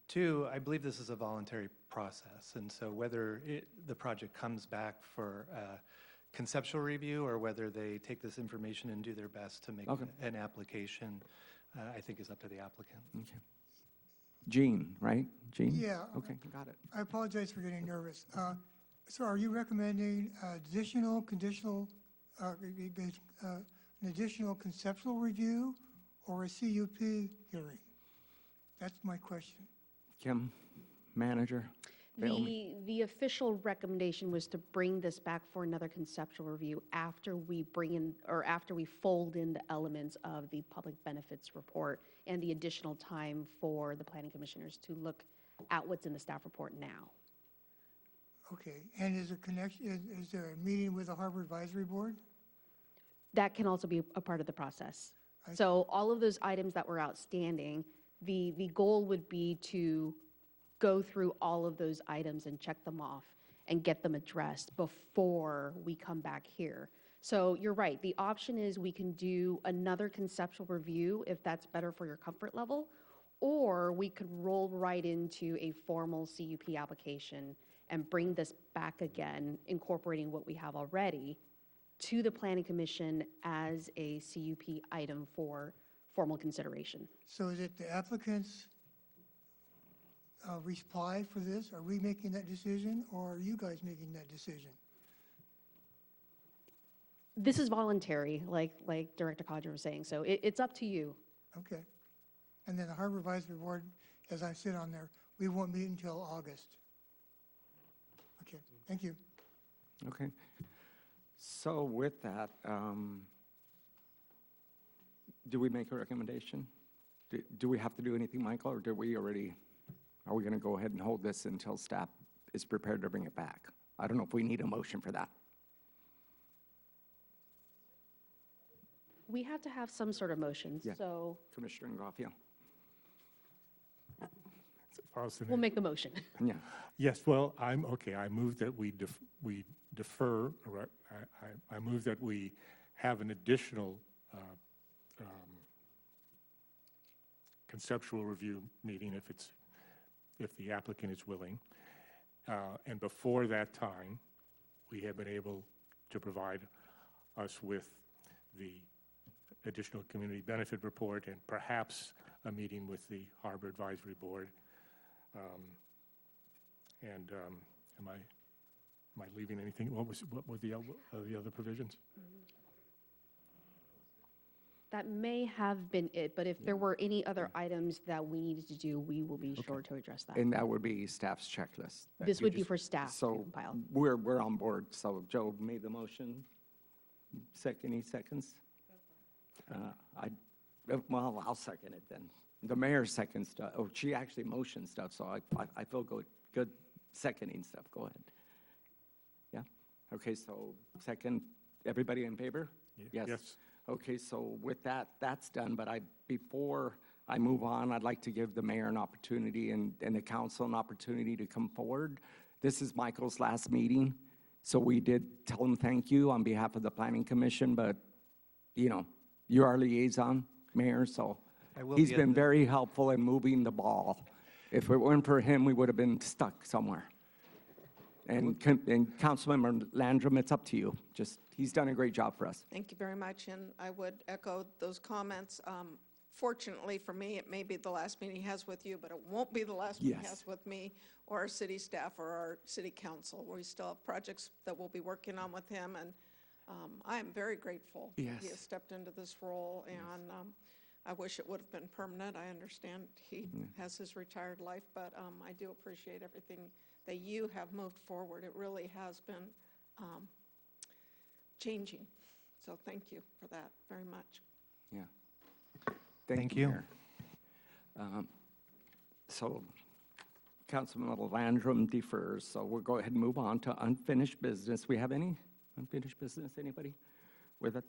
Two, I believe this is a voluntary process, and so whether the project comes back for conceptual review or whether they take this information and do their best to make an application, I think is up to the applicant. Okay. Jean, right? Jean? Yeah. Okay, got it. I apologize for getting nervous. So are you recommending an additional conceptual review or a CUP hearing? That's my question. Kim, manager? The official recommendation was to bring this back for another conceptual review after we fold in the elements of the public benefits report and the additional time for the planning commissioners to look at what's in the staff report now. Okay, and is there a meeting with the Harbor Advisory Board? That can also be a part of the process. So all of those items that were outstanding, the goal would be to go through all of those items and check them off and get them addressed before we come back here. So you're right, the option is we can do another conceptual review if that's better for your comfort level, or we could roll right into a formal CUP application and bring this back again, incorporating what we have already, to the Planning Commission as a CUP item for formal consideration. So is it the applicant's reply for this? Are we making that decision, or are you guys making that decision? This is voluntary, like Director Codger was saying, so it's up to you. Okay. And then the Harbor Advisory Board, as I sit on there, we won't meet until August. Okay, thank you. Okay. So with that, do we make a recommendation? Do we have to do anything, Michael, or are we going to go ahead and hold this until staff is prepared to bring it back? I don't know if we need a motion for that. We have to have some sort of motion, Yeah. so Commissioner Ingraffia. we'll make the motion. Yeah. Yes, well, I move that we defer, or I move that we have an additional conceptual review meeting if the applicant is willing. And before that time, we have been able to provide us with the additional community benefit report and perhaps a meeting with the Harbor Advisory Board. Am I leaving anything? What were the other provisions? That may have been it, but if there were any other items that we needed to do, we will be sure to address that. And that would be staff's checklist. that This you would be just- for staff to So compile. we're on board. So Joe made the motion. Any seconds? Well, I'll second it then. The mayor seconds stuff. Oh, she actually motioned stuff, so I feel good seconding stuff. Go ahead. Yeah? Okay, so second, everybody in favor? Yes. Okay, so with that, that's done, but before I move on, I'd like to give the mayor an opportunity and the council an opportunity to come forward. This is Michael's last meeting, so we did tell him thank you on behalf of the Planning Commission, but, you're our liaison, Mayor, so he's been very helpful in moving the ball. If it weren't for him, we would have been stuck somewhere. And Councilmember Landrum, it's up to you. He's done a great job for us. Thank you very much, and I would echo those comments. Fortunately for me, it may be the last meeting he has with you, but it won't be the last meeting he has with me or our city staff or our city council. We still have projects that we'll be working on with him, and I am very grateful he has stepped into this role, and I wish it would have been permanent. I understand he has his retired life, but I do appreciate everything that you have moved forward. It really has been changing. So thank you for that very much. Yeah. Thank you. Mayor. So Councilman Landrum defers, so we'll go ahead and move on to unfinished business. We have any unfinished business, anybody? With it,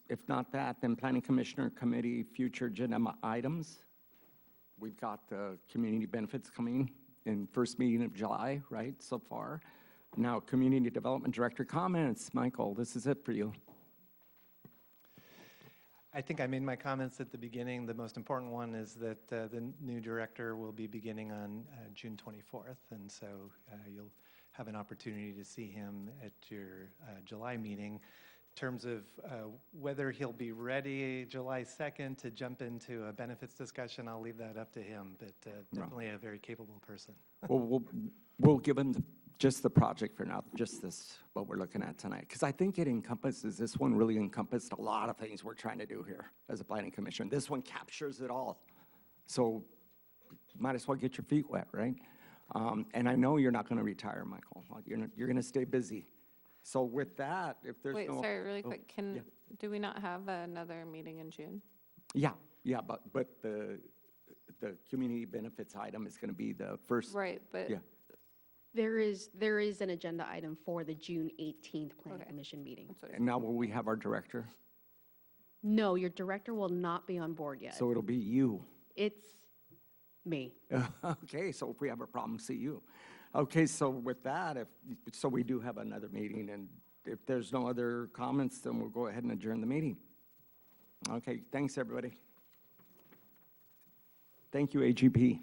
if not that, then Planning Commissioner Committee future agenda items. We've got the community benefits coming in first meeting of July, right, so far. Now, Community Development Director comments. Michael, this is it for you. I think I made my comments at the beginning. The most important one is that the new director will be beginning on June 24th, and so you'll have an opportunity to see him at your July meeting. In terms of whether he'll be ready July 2nd to jump into a benefits discussion, I'll leave that up to him, but definitely a very capable person. Well, we'll give him just the project for now, just this, what we're looking at tonight. Because I think it encompasses, this one really encompassed a lot of things we're trying to do here as a planning commission. This one captures it all. So might as well get your feet wet, right? And I know you're not going to retire, Michael. You're going to stay busy. So with that, if there's Wait, no... sorry, really quick. Do we not have another meeting in June? Yeah, but the community benefits item is going to be the first... Right, but... Yeah. There is an agenda item for the June 18th Planning Commission meeting. And now will we have our director? No, your director will not be on board yet. So it'll be you. It's me. Okay, so if we have a problem, see you. Okay, so with that, so we do have another meeting, and if there's no other comments, then we'll go ahead and adjourn the meeting. Okay, thanks, everybody. Thank you, AGP.